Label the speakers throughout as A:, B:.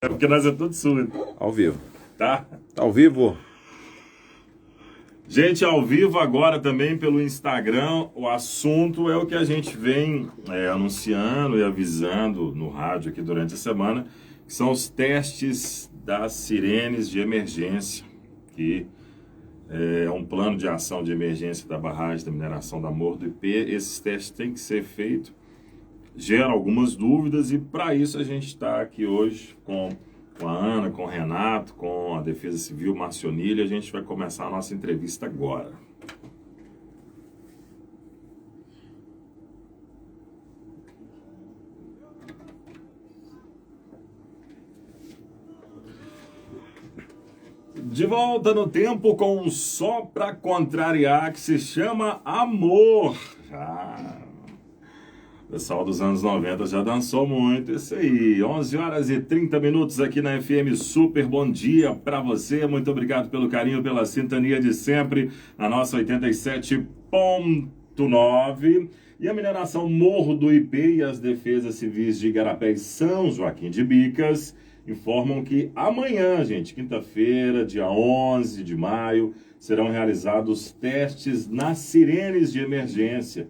A: É porque nós é tudo surdo,
B: Ao vivo.
A: tá?
B: Tá ao vivo?
A: Gente, ao vivo agora também pelo Instagram. O assunto é o que a gente vem anunciando e avisando no rádio aqui durante a semana, que são os testes das sirenes de emergência, que é um plano de ação de emergência da barragem da mineração da Morro do IP. Esses testes têm que ser feitos, gera algumas dúvidas, e para isso a gente está aqui hoje com a Ana, com o Renato, com a Defesa Civil, Marcionilho. A gente vai começar a nossa entrevista agora. De volta no tempo com um Só Pra Contrariar, que se chama Amor. O pessoal dos anos 90 já dançou muito. Isso aí, 11 horas e 30 minutos aqui na FM Super. Bom dia para você. Muito obrigado pelo carinho, pela sintonia de sempre. A nossa 87.9. E a mineração Morro do IP e as defesas civis de Igarapé e São Joaquim de Bicas informam que amanhã, gente, quinta-feira, dia 11 de maio, serão realizados testes nas sirenes de emergência.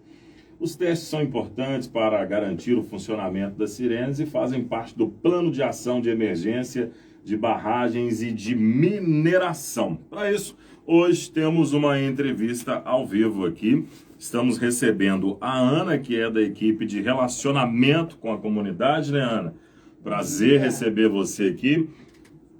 A: Os testes são importantes para garantir o funcionamento das sirenes e fazem parte do plano de ação de emergência de barragens e de mineração. Para isso, hoje temos uma entrevista ao vivo aqui. Estamos recebendo a Ana, que é da equipe de relacionamento com a comunidade, né, Ana? Prazer receber você aqui.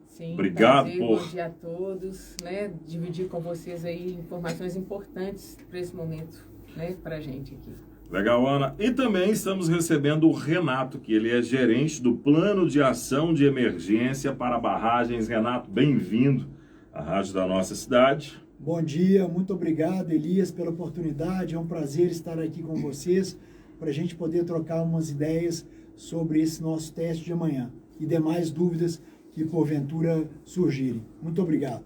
C: Sim,
A: obrigado
C: prazer,
A: por...
C: Bom dia a todos, né? Dividir com vocês aí informações importantes para esse momento, né? Para a gente aqui.
A: Legal, Ana. E também estamos recebendo o Renato, que ele é gerente do Plano de Ação de Emergência para Barragens. Renato, bem-vindo à rádio da nossa cidade.
D: Bom dia, muito obrigado, Elias, pela oportunidade. É um prazer estar aqui com vocês para a gente poder trocar umas ideias sobre esse nosso teste de amanhã e demais dúvidas que porventura surgirem. Muito obrigado.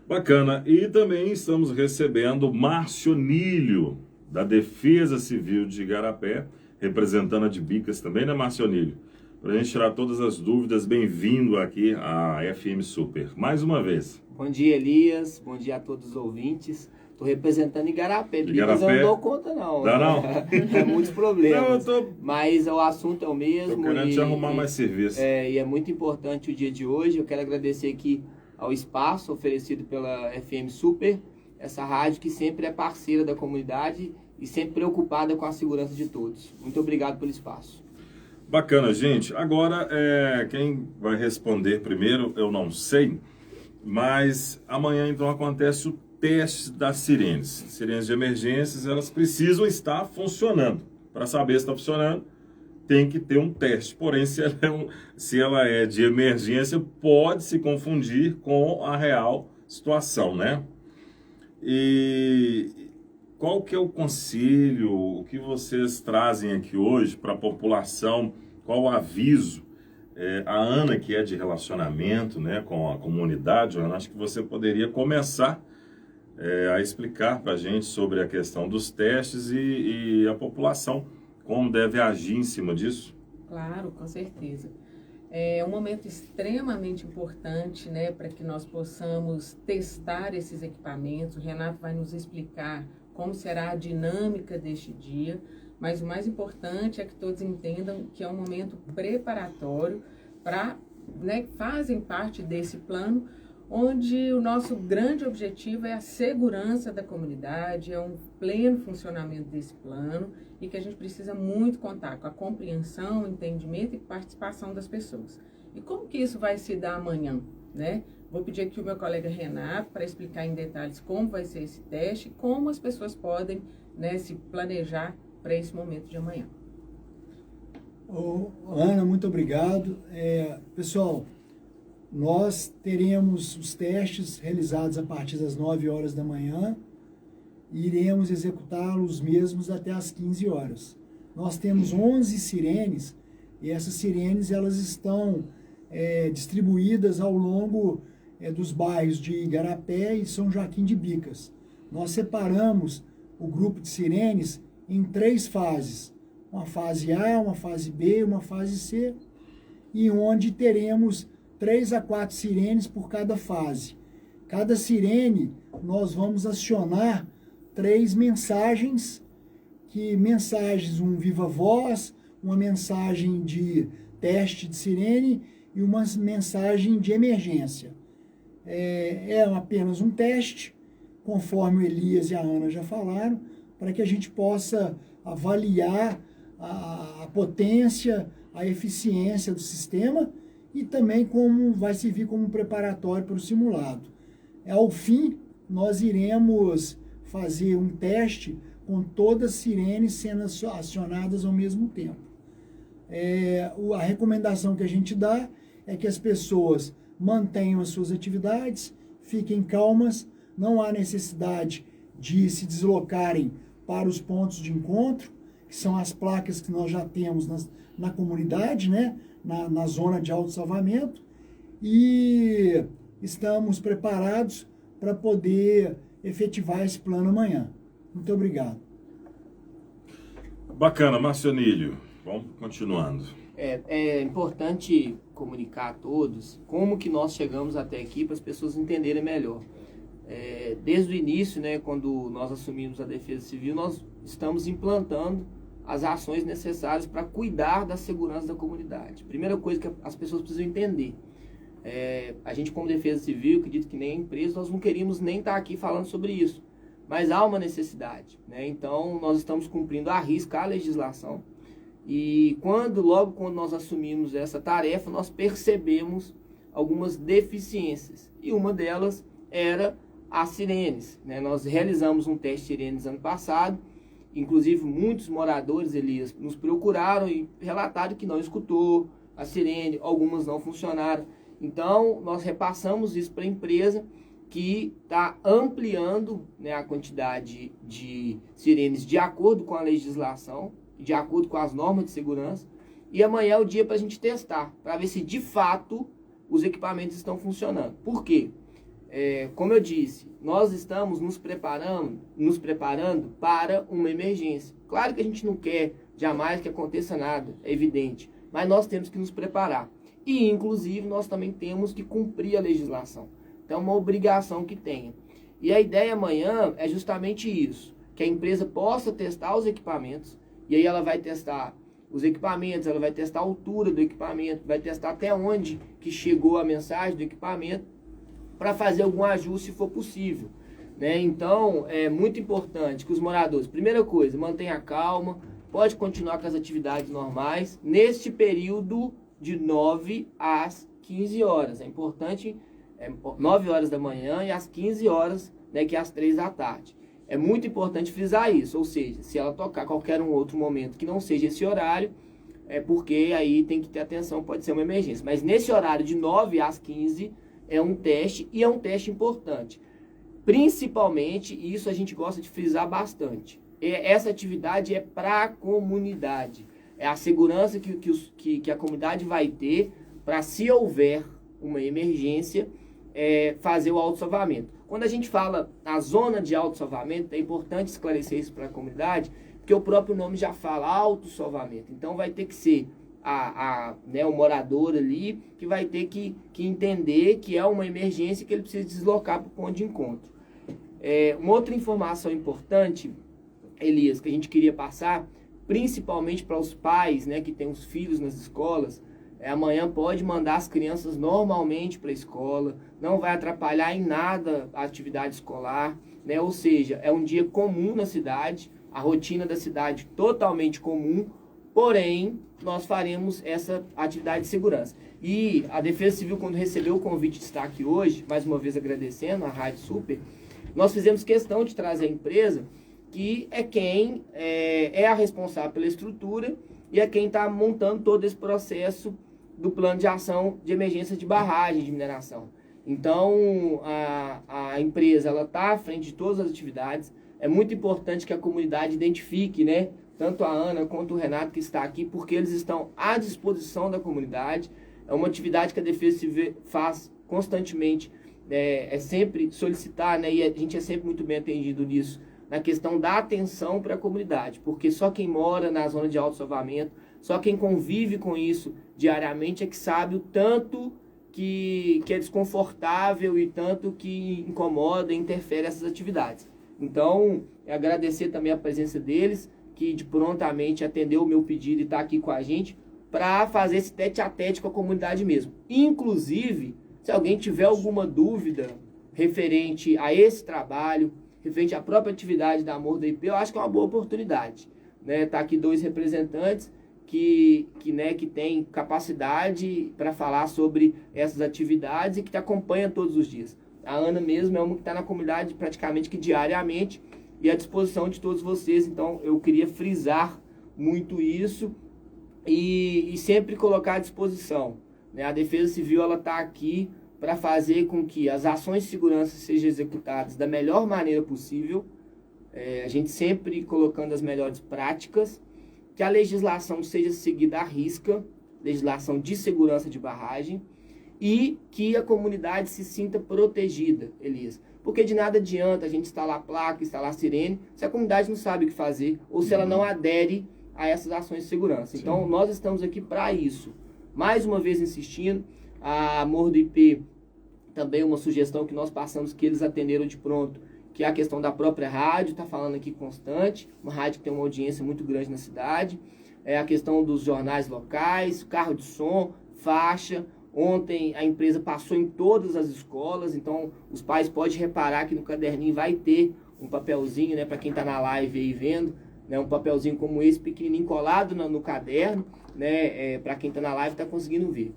A: Bacana. E também estamos recebendo Marcionilho, da Defesa Civil de Igarapé, representando a de Bicas também, né, Marcionilho? Para a gente tirar todas as dúvidas, bem-vindo aqui à FM Super, mais uma vez.
E: Bom dia, Elias, bom dia a todos os ouvintes. Estou representando Igarapé, Bicas eu não dou conta não.
A: Dá não?
E: É muitos problemas,
A: não,
E: mas o assunto é o mesmo.
A: Tô querendo te arrumar mais serviço.
E: E é muito importante o dia de hoje. Eu quero agradecer aqui ao espaço oferecido pela FM Super, essa rádio que sempre é parceira da comunidade e sempre preocupada com a segurança de todos. Muito obrigado pelo espaço.
A: Bacana, gente. Agora, quem vai responder primeiro, eu não sei, mas amanhã então acontece o teste das sirenes. Sirenes de emergências, elas precisam estar funcionando. Para saber se está funcionando, tem que ter um teste. Porém, se ela é de emergência, pode se confundir com a real situação, né? E qual que é o conselho, o que vocês trazem aqui hoje para a população? Qual o aviso? A Ana, que é de relacionamento, né, com a comunidade, eu acho que você poderia começar a explicar para a gente sobre a questão dos testes e a população, como deve agir em cima disso.
C: Claro, com certeza. É um momento extremamente importante, né, para que nós possamos testar esses equipamentos. O Renato vai nos explicar como será a dinâmica deste dia, mas o mais importante é que todos entendam que é um momento preparatório para, né, fazem parte desse plano, onde o nosso grande objetivo é a segurança da comunidade, é um pleno funcionamento desse plano e que a gente precisa muito contar com a compreensão, entendimento e participação das pessoas. E como que isso vai se dar amanhã, né? Vou pedir aqui o meu colega Renato para explicar em detalhes como vai ser esse teste e como as pessoas podem, né, se planejar para esse momento de amanhã.
D: Ana, muito obrigado. Pessoal, nós teremos os testes realizados a partir das 9 horas da manhã e iremos executá-los mesmos até as 15 horas. Nós temos 11 sirenes e essas sirenes elas estão distribuídas ao longo dos bairros de Igarapé e São Joaquim de Bicas. Nós separamos o grupo de sirenes em 3 fases. Uma fase A, uma fase B e uma fase C. e onde teremos 3 a 4 sirenes por cada fase. Cada sirene, nós vamos acionar 3 mensagens, um viva voz, uma mensagem de teste de sirene e uma mensagem de emergência. É apenas um teste, conforme o Elias e a Ana já falaram, para que a gente possa avaliar a potência, a eficiência do sistema e também como vai servir como preparatório para o simulado. Ao fim, nós iremos fazer um teste com todas as sirenes sendo acionadas ao mesmo tempo. A recomendação que a gente dá é que as pessoas mantenham as suas atividades, fiquem calmas, não há necessidade de se deslocarem para os pontos de encontro, que são as placas que nós já temos na comunidade, né? na zona de autossalvamento, e estamos preparados para poder efetivar esse plano amanhã. Muito obrigado.
A: Bacana, Marcionílio. Vamos continuando.
E: É importante comunicar a todos como que nós chegamos até aqui para as pessoas entenderem melhor. Desde o início, né, quando nós assumimos a Defesa Civil, nós estamos implantando as ações necessárias para cuidar da segurança da comunidade. Primeira coisa que as pessoas precisam entender. A gente, como Defesa Civil, acredito que nem a empresa, nós não queríamos nem estar aqui falando sobre isso. Mas há uma necessidade, né? Então, nós estamos cumprindo à risca a legislação. E logo quando nós assumimos essa tarefa, nós percebemos algumas deficiências. E uma delas era as sirenes, né? Nós realizamos um teste de sirenes ano passado. Inclusive, muitos moradores, Elias, nos procuraram e relataram que não escutou a sirene, algumas não funcionaram. Então, nós repassamos isso para a empresa, que está ampliando, né, a quantidade de sirenes de acordo com a legislação, de acordo com as normas de segurança. E amanhã é o dia para a gente testar, para ver se de fato os equipamentos estão funcionando. Por quê? Como eu disse, nós estamos nos preparando para uma emergência. Claro que a gente não quer jamais que aconteça nada, é evidente, mas nós temos que nos preparar. E, inclusive, nós também temos que cumprir a legislação. Então, é uma obrigação que tenha. E a ideia amanhã é justamente isso, que a empresa possa testar os equipamentos, e aí ela vai testar os equipamentos, ela vai testar a altura do equipamento, vai testar até onde que chegou a mensagem do equipamento, para fazer algum ajuste se for possível, né? Então, é muito importante que os moradores, primeira coisa, mantenha calma, pode continuar com as atividades normais, neste período de 9 às 15 horas. É importante, 9 horas da manhã e às 15 horas, né, que é às 3 da tarde. É muito importante frisar isso, ou seja, se ela tocar qualquer outro momento que não seja esse horário, é porque aí tem que ter atenção, pode ser uma emergência. Mas nesse horário de 9 às 15 é um teste, e é um teste importante. Principalmente, isso a gente gosta de frisar bastante, essa atividade é para a comunidade. É a segurança que a comunidade vai ter para, se houver uma emergência, fazer o autossalvamento. Quando a gente fala na zona de autossalvamento, é importante esclarecer isso para a comunidade, porque o próprio nome já fala autossalvamento. Então vai ter que ser o morador ali que vai ter que entender que é uma emergência, que ele precisa deslocar para o ponto de encontro. Uma outra informação importante, Elias, que a gente queria passar, principalmente para os pais, né, que têm os filhos nas escolas, amanhã pode mandar as crianças normalmente para a escola, não vai atrapalhar em nada a atividade escolar, né? Ou seja, é um dia comum na cidade, a rotina da cidade totalmente comum, porém, nós faremos essa atividade de segurança. E a Defesa Civil, quando recebeu o convite de estar aqui hoje, mais uma vez agradecendo a Rádio Super, nós fizemos questão de trazer a empresa, que é quem é a responsável pela estrutura e é quem está montando todo esse processo do plano de ação de emergência de barragem de mineração. Então, a empresa está à frente de todas as atividades. É muito importante que a comunidade identifique, né, tanto a Ana quanto o Renato que está aqui, porque eles estão à disposição da comunidade. É uma atividade que a Defesa Civil faz constantemente, é sempre solicitar, né, e a gente é sempre muito bem atendido nisso, na questão da atenção para a comunidade, porque só quem mora na zona de autossalvamento, Só quem convive com isso diariamente é que sabe o tanto que é desconfortável e tanto que incomoda e interfere essas atividades. Então, agradecer também a presença deles, que de prontamente atendeu o meu pedido e está aqui com a gente, para fazer esse tete-a-tete com a comunidade mesmo. Inclusive, se alguém tiver alguma dúvida referente a esse trabalho, referente à própria atividade da Amor do IP, eu acho que é uma boa oportunidade. Tá aqui 2 representantes que têm capacidade para falar sobre essas atividades e que te acompanham todos os dias. A Ana mesmo é uma que está na comunidade praticamente que diariamente e à disposição de todos vocês. Então, eu queria frisar muito isso e sempre colocar à disposição. A Defesa Civil está aqui para fazer com que as ações de segurança sejam executadas da melhor maneira possível, a gente sempre colocando as melhores práticas, que a legislação seja seguida à risca, legislação de segurança de barragem, e que a comunidade se sinta protegida, Elias. Porque de nada adianta a gente instalar placa, instalar sirene, se a comunidade não sabe o que fazer, ou se ela não adere a essas ações de segurança. Então, nós estamos aqui para isso. Mais uma vez insistindo, a Amor do IP, também uma sugestão que nós passamos, que eles atenderam de pronto, que é a questão da própria rádio, está falando aqui constante, uma rádio que tem uma audiência muito grande na cidade, a questão dos jornais locais, carro de som, faixa. Ontem a empresa passou em todas as escolas, então os pais podem reparar que no caderninho vai ter um papelzinho, para quem está na live aí vendo, um papelzinho como esse, pequenininho, colado no caderno, para quem está na live está conseguindo ver.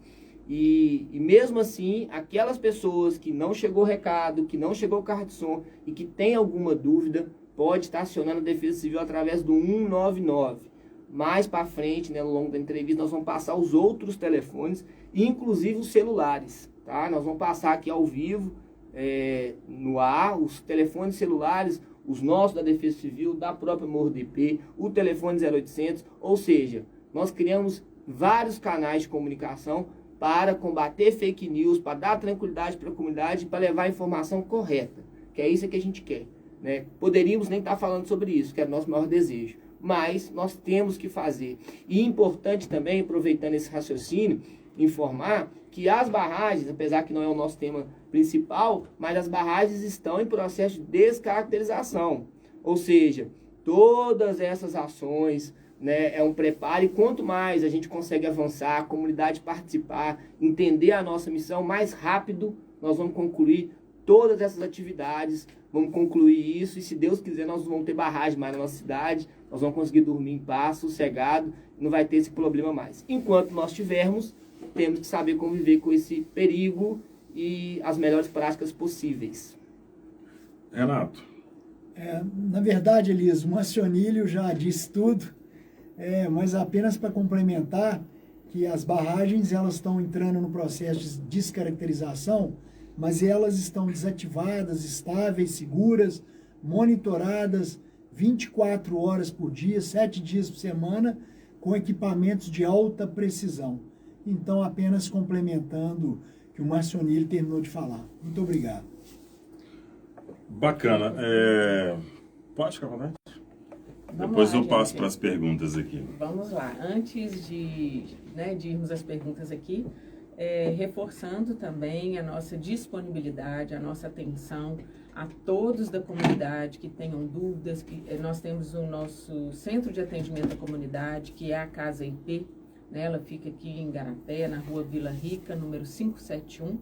E: E mesmo assim, aquelas pessoas que não chegou o recado, que não chegou o carro de som e que tem alguma dúvida, pode estar acionando a Defesa Civil através do 199. Mais para frente, ao longo da entrevista, nós vamos passar os outros telefones, inclusive os celulares. Tá? Nós vamos passar aqui ao vivo, no ar, os telefones celulares, os nossos da Defesa Civil, da própria Amor do IP, o telefone 0800, ou seja, nós criamos vários canais de comunicação para combater fake news, para dar tranquilidade para a comunidade, para levar a informação correta, que é isso que a gente quer. Poderíamos nem estar falando sobre isso, que é o nosso maior desejo, mas nós temos que fazer. E importante também, aproveitando esse raciocínio, informar que as barragens, apesar que não é o nosso tema principal, mas as barragens estão em processo de descaracterização, ou seja, todas essas ações, é um preparo, e quanto mais a gente consegue avançar, a comunidade participar, entender a nossa missão, mais rápido nós vamos concluir todas essas atividades, vamos concluir isso, e se Deus quiser nós vamos ter barragem mais na nossa cidade, nós vamos conseguir dormir em paz, sossegado, não vai ter esse problema mais. Enquanto nós tivermos, temos que saber conviver com esse perigo e as melhores práticas possíveis.
A: Renato.
D: Na verdade, Elias, o Marcionílio já disse tudo. Mas apenas para complementar que as barragens elas estão entrando no processo de descaracterização, mas elas estão desativadas, estáveis, seguras, monitoradas 24 horas por dia, 7 dias por semana, com equipamentos de alta precisão. Então, apenas complementando o que o Marcionílio terminou de falar. Muito obrigado.
A: Bacana. Pode ficar à vontade? Depois eu passo para as perguntas aqui.
C: Vamos lá. Antes de irmos às perguntas aqui, reforçando também a nossa disponibilidade, a nossa atenção a todos da comunidade que tenham dúvidas. Nós temos o nosso Centro de Atendimento à Comunidade, que é a Casa IP. Ela fica aqui em Igarapé, na rua Vila Rica, número 571.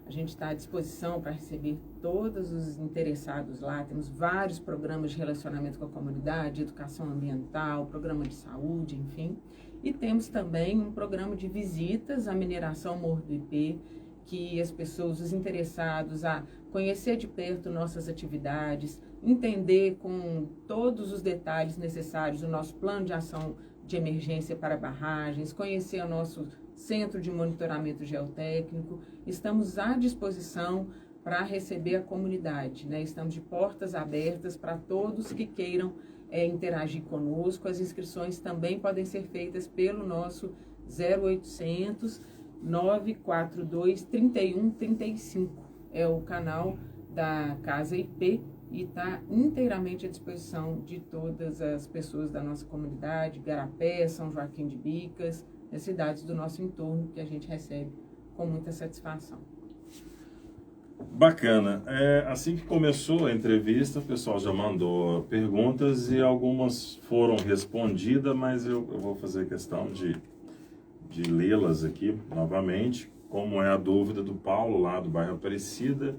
C: A gente está à disposição para receber todos os interessados lá. Temos vários programas de relacionamento com a comunidade, educação ambiental, programa de saúde, enfim. E temos também um programa de visitas à mineração Morro do IP, que as pessoas, os interessados a conhecer de perto nossas atividades, entender com todos os detalhes necessários o nosso plano de ação de emergência para barragens, conhecer o nosso Centro de Monitoramento Geotécnico. Estamos à disposição para receber a comunidade, Estamos de portas abertas para todos que queiram interagir conosco. As inscrições também podem ser feitas pelo nosso 0800 942 3135. É o canal da Casa IP e está inteiramente à disposição de todas as pessoas da nossa comunidade, Igarapé, São Joaquim de Bicas, as cidades do nosso entorno, que a gente recebe com muita satisfação.
A: Bacana. Assim que começou a entrevista, o pessoal já mandou perguntas e algumas foram respondidas, mas eu vou fazer questão de lê-las aqui novamente, como é a dúvida do Paulo, lá do bairro Aparecida.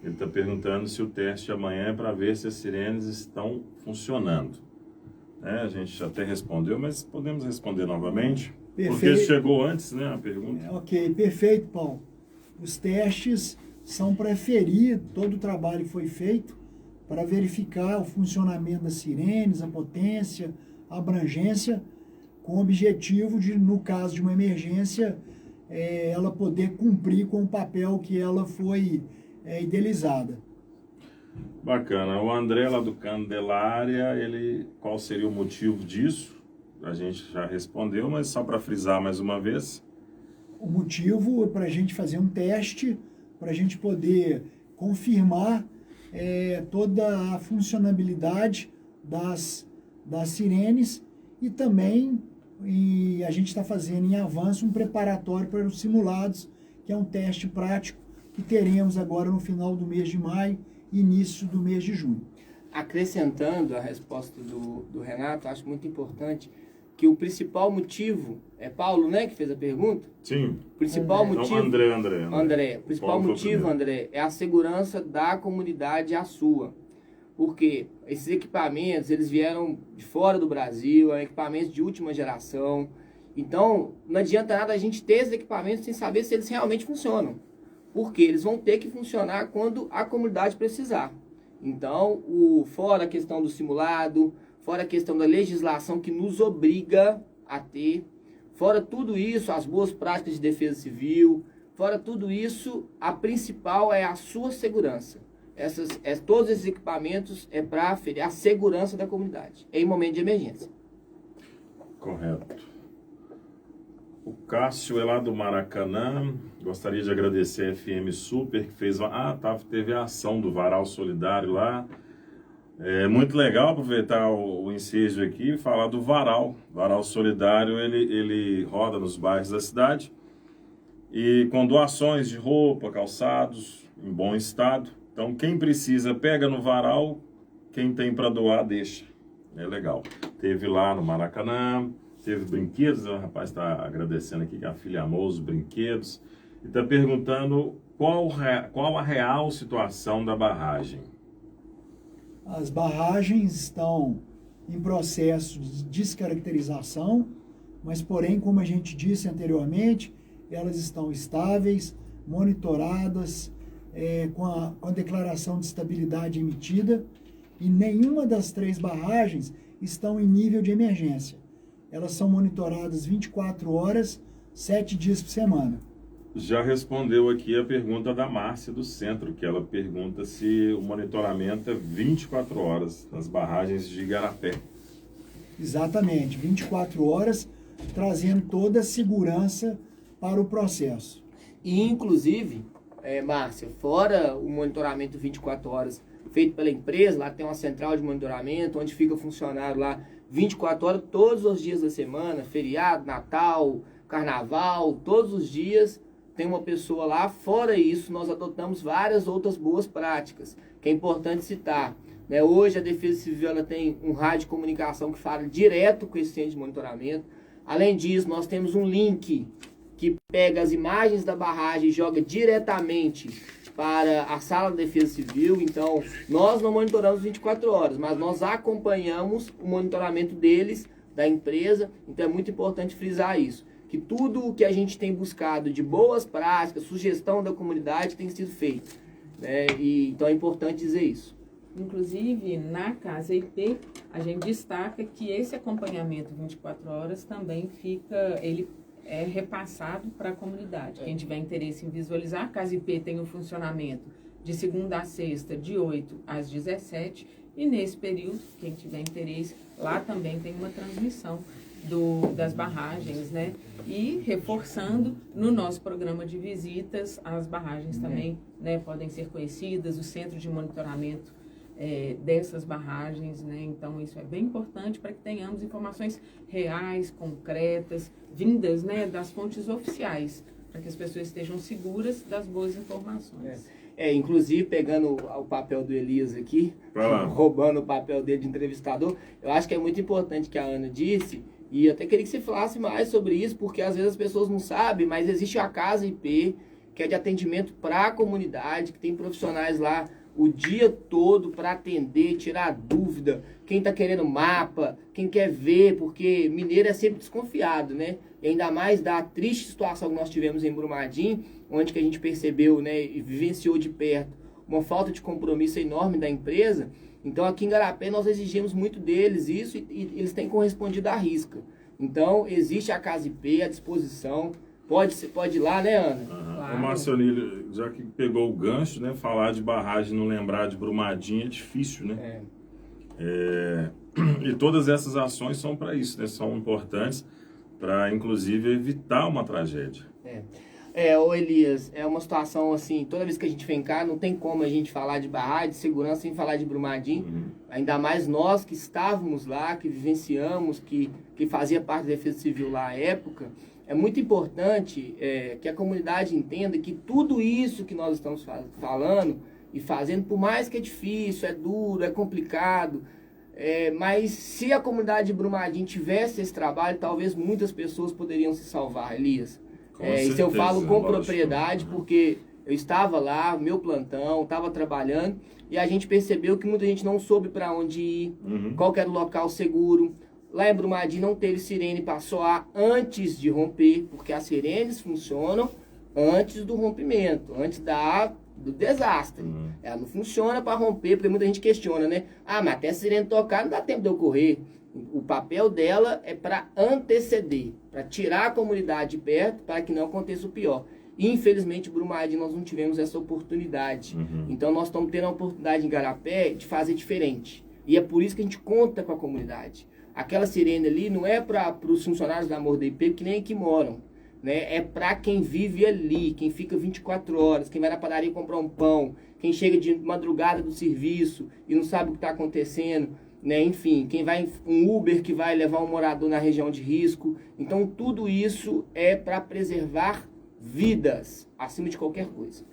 A: Ele está perguntando se o teste amanhã é para ver se as sirenes estão funcionando. A gente até respondeu, mas podemos responder novamente, porque chegou antes, né, a pergunta.
D: Ok, perfeito, Paulo. Os testes são para aferir todo o trabalho que foi feito, para verificar o funcionamento das sirenes, a potência, a abrangência, com o objetivo de, no caso de uma emergência, ela poder cumprir com o papel que ela foi idealizada.
A: Bacana. O André, lá do Candelária, qual seria o motivo disso? A gente já respondeu, mas só para frisar mais uma vez.
D: O motivo é para a gente fazer um teste, para a gente poder confirmar toda a funcionabilidade das sirenes e também a gente está fazendo em avanço um preparatório para os simulados, que é um teste prático que teremos agora no final do mês de maio e início do mês de junho.
E: Acrescentando a resposta do Renato, acho muito importante que o principal motivo, Paulo, né, que fez a pergunta?
A: Sim.
E: O principal motivo...
A: André.
E: O principal motivo, André, é a segurança da comunidade, a sua. Porque esses equipamentos, eles vieram de fora do Brasil, equipamentos de última geração. Então, não adianta nada a gente ter esses equipamentos sem saber se eles realmente funcionam. Porque eles vão ter que funcionar quando a comunidade precisar. Então, fora a questão do simulado, fora a questão da legislação que nos obriga a ter, fora tudo isso, as boas práticas de defesa civil, fora tudo isso, a principal é a sua segurança. Todos esses equipamentos para aferir a segurança da comunidade em momento de emergência.
A: Correto. O Cássio é lá do Maracanã. Gostaria de agradecer a FM Super, que fez... teve a ação do Varal Solidário lá. É muito legal aproveitar o ensejo aqui e falar do Varal. Varal Solidário, ele roda nos bairros da cidade e com doações de roupa, calçados em bom estado. Então, quem precisa, pega no Varal, quem tem para doar, deixa. É legal. Teve lá no Maracanã, teve brinquedos, o rapaz está agradecendo aqui que a filha amou os brinquedos e está perguntando qual a real situação da barragem.
D: As barragens estão em processo de descaracterização, mas porém, como a gente disse anteriormente, elas estão estáveis, monitoradas, com a declaração de estabilidade emitida, e nenhuma das 3 barragens estão em nível de emergência. Elas são monitoradas 24 horas, 7 dias por semana.
A: Já respondeu aqui a pergunta da Márcia do Centro, que ela pergunta se o monitoramento é 24 horas nas barragens de Igarapé.
D: Exatamente, 24 horas, trazendo toda a segurança para o processo.
E: E, inclusive, Márcia, fora o monitoramento 24 horas feito pela empresa, lá tem uma central de monitoramento, onde fica funcionário lá 24 horas, todos os dias da semana, feriado, Natal, Carnaval, todos os dias tem uma pessoa lá. Fora isso, nós adotamos várias outras boas práticas, que é importante citar. Hoje a Defesa Civil ela tem um rádio de comunicação que fala direto com esse centro de monitoramento. Além disso, nós temos um link que pega as imagens da barragem e joga diretamente para a sala da Defesa Civil. Então, nós não monitoramos 24 horas, mas nós acompanhamos o monitoramento deles, da empresa. Então, é muito importante frisar isso, que tudo o que a gente tem buscado de boas práticas, sugestão da comunidade, tem sido feito. Então, é importante dizer isso.
C: Inclusive, na Casa IP, a gente destaca que esse acompanhamento 24 horas também ele é repassado para a comunidade. Quem tiver interesse em visualizar, a Casa IP tem o funcionamento de segunda a sexta, de 8 às 17, e nesse período, quem tiver interesse, lá também tem uma transmissão das barragens, né? E reforçando, no nosso programa de visitas, as barragens também, né, podem ser conhecidas, o centro de monitoramento dessas barragens, né? Então isso é bem importante para que tenhamos informações reais, concretas, vindas, né, das fontes oficiais, para que as pessoas estejam seguras das boas informações.
E: Inclusive, pegando o papel do Elias aqui, roubando o papel dele de entrevistador, eu acho que é muito importante que a Ana disse, e eu até queria que você falasse mais sobre isso, porque às vezes as pessoas não sabem, mas existe a Casa IP, que é de atendimento para a comunidade, que tem profissionais lá o dia todo para atender, tirar dúvida, quem está querendo mapa, quem quer ver, porque mineiro é sempre desconfiado, né? E ainda mais da triste situação que nós tivemos em Brumadinho, onde que a gente percebeu, né, e vivenciou de perto uma falta de compromisso enorme da empresa. Então aqui em Igarapé nós exigimos muito deles isso e eles têm correspondido à risca. Então existe a Casa IP à disposição. Pode ir lá, né, Ana?
C: Claro.
A: O Marcionílio, já que pegou o gancho, né? Falar de barragem e não lembrar de Brumadinho é difícil, né? E todas essas ações são para isso, né? São importantes para, inclusive, evitar uma tragédia.
E: Ô Elias, é uma situação assim, toda vez que a gente vem cá, não tem como a gente falar de barragem, de segurança, sem falar de Brumadinho. Ainda mais nós que estávamos lá, que vivenciamos, que fazia parte da Defesa Civil lá à época. É muito importante que a comunidade entenda que tudo isso que nós estamos falando e fazendo, por mais que é difícil, é duro, é complicado, mas se a comunidade de Brumadinho tivesse esse trabalho, talvez muitas pessoas poderiam se salvar, Elias. Isso eu falo com propriedade, porque eu estava lá, meu plantão, estava trabalhando, e a gente percebeu que muita gente não soube para onde ir, qual que era o local seguro. Lá em Brumadinho não teve sirene para soar antes de romper, porque as sirenes funcionam antes do rompimento, antes do desastre. Ela não funciona para romper, porque muita gente questiona, né? Mas até a sirene tocar não dá tempo de eu correr. O papel dela é para anteceder, para tirar a comunidade de perto, para que não aconteça o pior. E, infelizmente, em Brumadinho nós não tivemos essa oportunidade. Então nós estamos tendo a oportunidade em Igarapé de fazer diferente. E é por isso que a gente conta com a comunidade. Aquela sirene ali não é para os funcionários da Amor da IP, que nem aqui moram, né? É para quem vive ali, quem fica 24 horas, quem vai na padaria comprar um pão, quem chega de madrugada do serviço e não sabe o que está acontecendo, né? Enfim, quem vai um Uber que vai levar um morador na região de risco. Então tudo isso é para preservar vidas acima de qualquer coisa.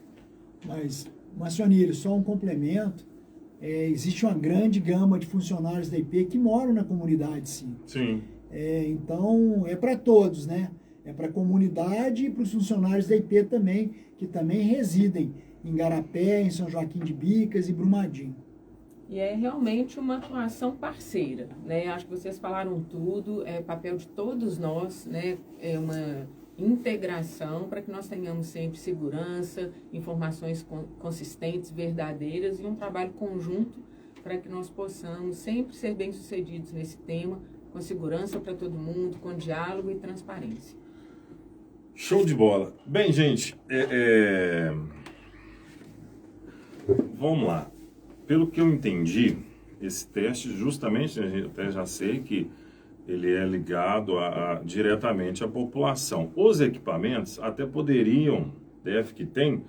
D: Mas, Marcionílio, só um complemento. Existe uma grande gama de funcionários da IP que moram na comunidade, sim. Então, é para todos, né? É para a comunidade e para os funcionários da IP também, que também residem em Igarapé, em São Joaquim de Bicas e Brumadinho.
C: E é realmente uma atuação parceira, né? Acho que vocês falaram tudo, é papel de todos nós, né? É uma integração para que nós tenhamos sempre segurança, informações consistentes, verdadeiras e um trabalho conjunto para que nós possamos sempre ser bem-sucedidos nesse tema, com segurança para todo mundo, com diálogo e transparência.
A: Show de bola. Bem, gente, vamos lá. Pelo que eu entendi, esse teste, justamente, a gente até já sei que ele é ligado diretamente à população. Os equipamentos até poderiam, que tem,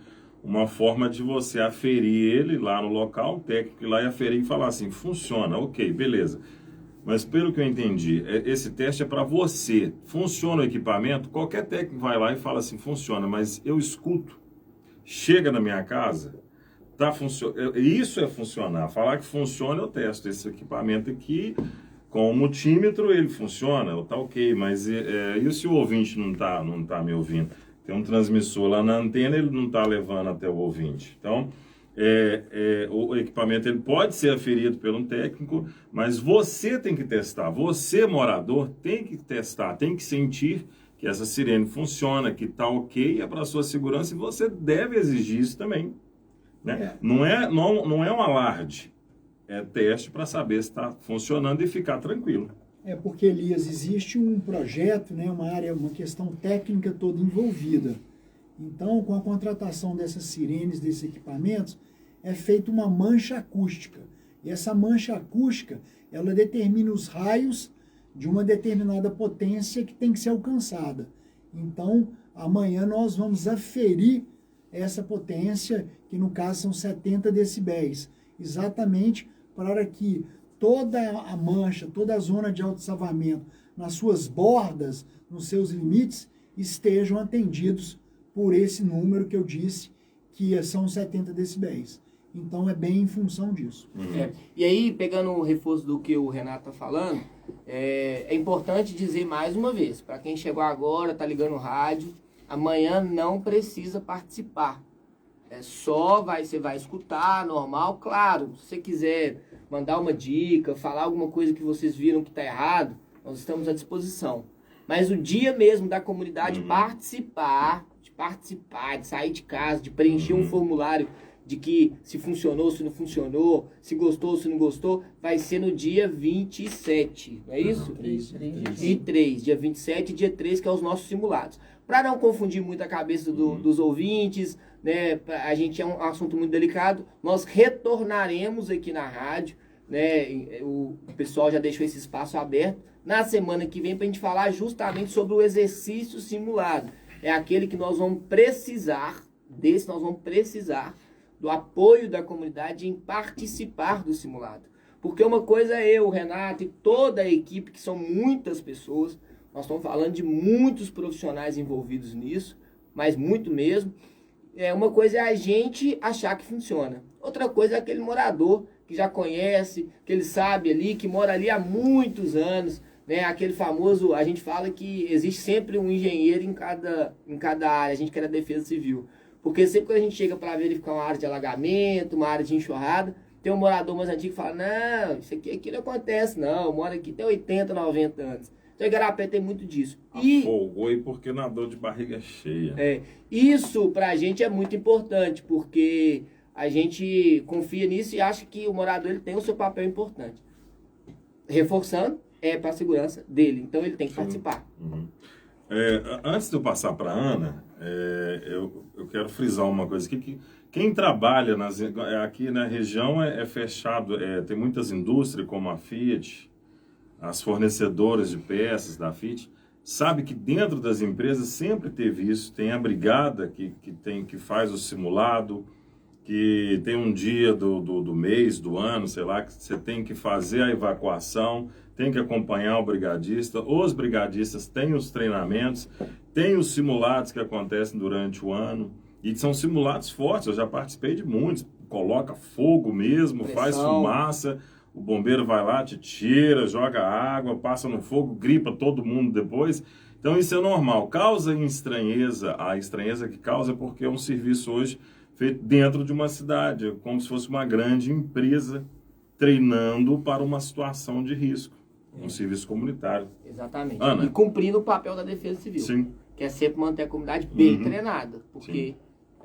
A: uma forma de você aferir ele lá no local, o técnico ir lá e aferir e falar assim, funciona, ok, beleza. Mas pelo que eu entendi, esse teste é para você. Funciona o equipamento, qualquer técnico vai lá e fala assim, funciona, mas eu escuto, chega na minha casa, tá funcionando. Isso é funcionar. Falar que funciona, eu testo esse equipamento aqui. Com o multímetro ele funciona, tá ok, mas e se o ouvinte não tá me ouvindo? Tem um transmissor lá na antena, ele não está levando até o ouvinte. Então, o equipamento ele pode ser aferido por um técnico, mas você tem que testar. Você, morador, tem que testar, tem que sentir que essa sirene funciona, que tá ok, é para sua segurança e você deve exigir isso também. Né? Não é um alarde. É teste para saber se está funcionando e ficar tranquilo.
D: Porque, Elias, existe um projeto, né, uma questão técnica toda envolvida. Então, com a contratação dessas sirenes, desses equipamentos, é feita uma mancha acústica. E essa mancha acústica, ela determina os raios de uma determinada potência que tem que ser alcançada. Então, amanhã nós vamos aferir essa potência, que no caso são 70 decibéis. exatamente para que toda a mancha, toda a zona de autossalvamento, nas suas bordas, nos seus limites, estejam atendidos por esse número que eu disse, que são 70 decibéis. Então, é bem em função disso.
E: E aí, pegando o reforço do que o Renato está falando, é importante dizer mais uma vez, para quem chegou agora, está ligando o rádio, amanhã não precisa participar. Você vai escutar, normal, claro. Se você quiser mandar uma dica, falar alguma coisa que vocês viram que está errado, nós estamos à disposição. Mas o dia mesmo da comunidade participar, de sair de casa, de preencher um formulário de que se funcionou, se não funcionou, se gostou, se não gostou, vai ser no dia 27, não é isso? 23, dia 27 e dia 3, que é os nossos simulados. Para não confundir muito a cabeça dos ouvintes, né, a gente é um assunto muito delicado, nós retornaremos aqui na rádio, né, o pessoal já deixou esse espaço aberto, na semana que vem para a gente falar justamente sobre o exercício simulado. É aquele que nós vamos precisar, do apoio da comunidade em participar do simulado. Porque uma coisa é eu, o Renato e toda a equipe, que são muitas pessoas, nós estamos falando de muitos profissionais envolvidos nisso, mas muito mesmo. Uma coisa é a gente achar que funciona. Outra coisa é aquele morador que já conhece, que ele sabe ali, que mora ali há muitos anos, né? Aquele famoso, a gente fala que existe sempre um engenheiro em cada área, a gente quer a defesa civil. Porque sempre quando a gente chega para verificar uma área de alagamento, uma área de enxurrada, tem um morador mais antigo que fala, não, isso aqui não acontece não, eu moro aqui tem 80, 90 anos. Então, Igarapé tem muito disso.
A: Afogou e porque nadou de barriga cheia.
E: Isso pra gente é muito importante, porque a gente confia nisso e acha que o morador ele tem o seu papel importante. Reforçando, para a segurança dele, então ele tem que participar.
A: Antes de eu passar para a Ana, eu quero frisar uma coisa aqui, que quem trabalha aqui na região é fechado, tem muitas indústrias como a Fiat, as fornecedoras de peças da Fiat, sabe que dentro das empresas sempre teve isso, tem a brigada que faz o simulado, que tem um dia do mês, do ano, sei lá, que você tem que fazer a evacuação, tem que acompanhar o brigadista, os brigadistas têm os treinamentos, tem os simulados que acontecem durante o ano, e são simulados fortes, eu já participei de muitos, coloca fogo mesmo, faz fumaça, o bombeiro vai lá, te tira, joga água, passa no fogo, gripa todo mundo depois. Então isso é normal, causa estranheza, a estranheza que causa é porque é um serviço hoje feito dentro de uma cidade, como se fosse uma grande empresa treinando para uma situação de risco. Um serviço comunitário.
E: Exatamente.
A: Ana.
E: E cumprindo o papel da Defesa Civil.
A: Sim.
E: Que é sempre manter a comunidade bem treinada. Porque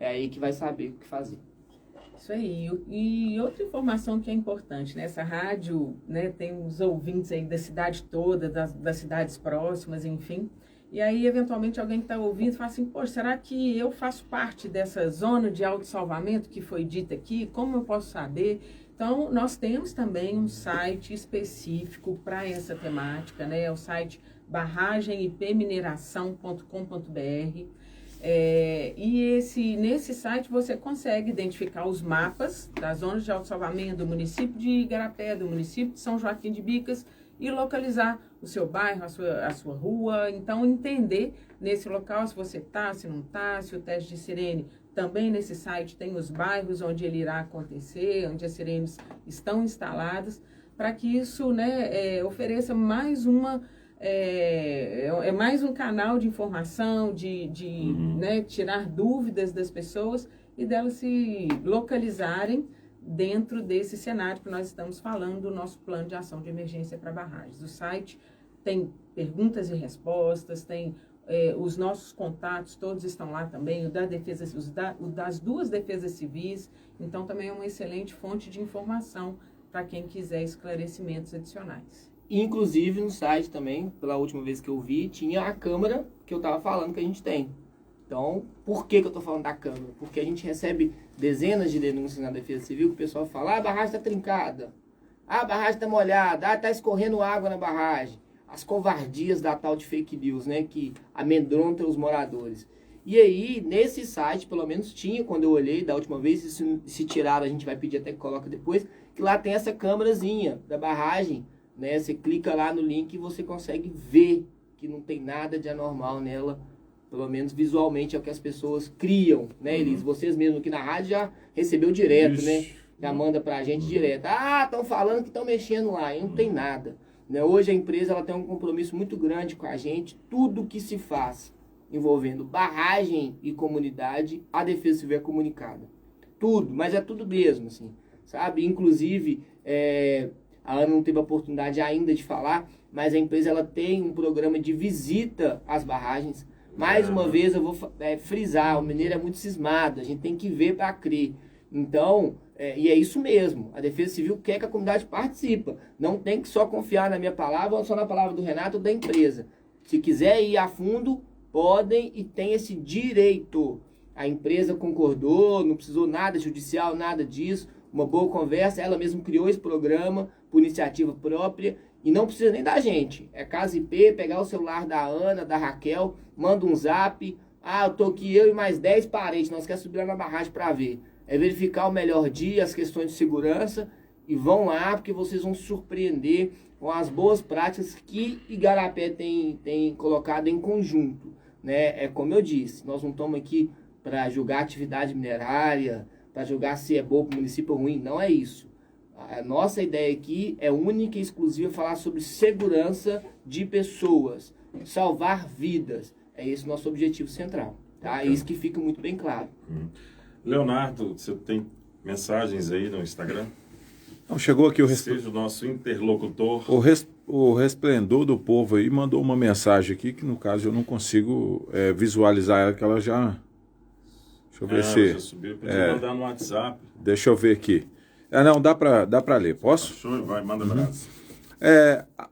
E: é aí que vai saber o que fazer.
C: Isso aí. E outra informação que é importante, né? Essa rádio, né, tem os ouvintes aí da cidade toda, das cidades próximas, enfim. E aí, eventualmente, alguém que está ouvindo fala assim, poxa, será que eu faço parte dessa zona de autossalvamento que foi dita aqui? Como eu posso saber? Então, nós temos também um site específico para essa temática, né? É o site barragemipmineração.com.br. E nesse site você consegue identificar os mapas das zonas de autossalvamento do município de Igarapé, do município de São Joaquim de Bicas, e localizar o seu bairro, a sua rua. Então, entender nesse local se você está, se não está, se o teste de sirene. Também nesse site tem os bairros onde ele irá acontecer, onde as sirenes estão instaladas, para que isso, né, ofereça mais mais um canal de informação, né, tirar dúvidas das pessoas e delas se localizarem dentro desse cenário que nós estamos falando do nosso plano de ação de emergência para barragens. O site tem perguntas e respostas, tem os nossos contatos, todos estão lá também, das duas defesas civis, então também é uma excelente fonte de informação para quem quiser esclarecimentos adicionais.
E: Inclusive no site também, pela última vez que eu vi, tinha a câmera que eu estava falando que a gente tem. Então, por que eu estou falando da câmera? Porque a gente recebe dezenas de denúncias na Defesa Civil que o pessoal fala, a barragem está trincada, a barragem está molhada, está escorrendo água na barragem. As covardias da tal de fake news, né, que amedrontam os moradores. E aí, nesse site, pelo menos tinha, quando eu olhei da última vez, se tiraram, a gente vai pedir até que coloque depois, que lá tem essa câmerazinha da barragem, né? Você clica lá no link e você consegue ver que não tem nada de anormal nela, pelo menos visualmente é o que as pessoas criam, né, Elis? Vocês mesmos aqui na rádio já recebeu direto, né? Já manda pra gente direto. Ah, estão falando que estão mexendo lá, e não tem nada. Né? Hoje a empresa ela tem um compromisso muito grande com a gente, tudo que se faz envolvendo barragem e comunidade, a Defesa Civil é comunicada. Tudo, mas é tudo mesmo, assim, sabe? Inclusive, a Ana não teve a oportunidade ainda de falar, mas a empresa ela tem um programa de visita às barragens. Mais uma vez, eu vou frisar, o mineiro é muito cismado, a gente tem que ver para crer. Então, e é isso mesmo, a Defesa Civil quer que a comunidade participe. Não tem que só confiar na minha palavra ou só na palavra do Renato ou da empresa. Se quiser ir a fundo, podem e tem esse direito. A empresa concordou, não precisou nada judicial, nada disso. Uma boa conversa, ela mesma criou esse programa por iniciativa própria e não precisa nem da gente. É Casa IP, pegar o celular da Ana, da Raquel, manda um zap. Ah, eu tô aqui, eu e mais 10 parentes, nós queremos subir lá na barragem para ver. É verificar o melhor dia, as questões de segurança e vão lá porque vocês vão se surpreender com as boas práticas que Igarapé tem colocado em conjunto. Né? É como eu disse, nós não estamos aqui para julgar atividade minerária, para julgar se é bom para o município ou ruim, não é isso. A nossa ideia aqui é única e exclusiva falar sobre segurança de pessoas, salvar vidas. É esse o nosso objetivo central. Tá? É isso que fica muito bem claro.
A: Leonardo, você tem mensagens aí no Instagram?
B: Não, chegou aqui
A: Seja o nosso interlocutor.
B: O Resplendor do Povo aí mandou uma mensagem aqui, que no caso eu não consigo visualizar ela, que ela já... Deixa eu ver se...
A: Já subiu, podia mandar no WhatsApp.
B: Deixa eu ver aqui. Não, dá pra ler, posso?
A: Show, vai, manda abraço.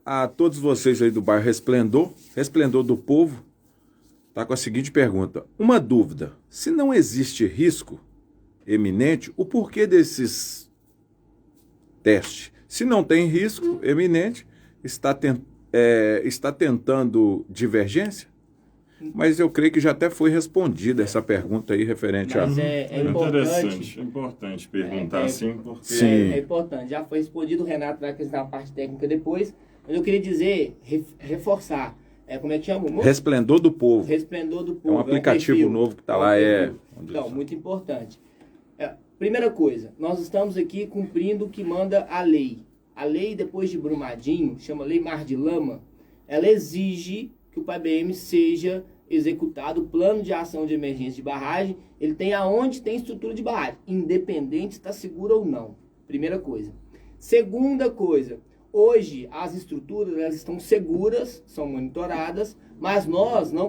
B: A todos vocês aí do bairro Resplendor do Povo, tá com a seguinte pergunta. Uma dúvida, se não existe risco eminente, o porquê desses testes? Se não tem risco eminente, está tentando divergência? Mas eu creio que já até foi respondida essa pergunta aí referente a...
E: Mas é
A: importante perguntar assim, porque...
B: Sim.
E: É importante, já foi respondido, o Renato vai apresentar a parte técnica depois, mas eu queria dizer, reforçar, como é que chama?
B: Resplendor do Povo.
E: Resplendor do Povo.
B: É um aplicativo novo que está lá.
E: Então, muito importante. Primeira coisa, nós estamos aqui cumprindo o que manda a lei. A lei, depois de Brumadinho, chama Lei Mar de Lama, ela exige que o PABM seja executado o plano de ação de emergência de barragem, ele tem aonde tem estrutura de barragem, independente se está segura ou não. Primeira coisa. Segunda coisa, hoje as estruturas elas estão seguras, são monitoradas, mas nós não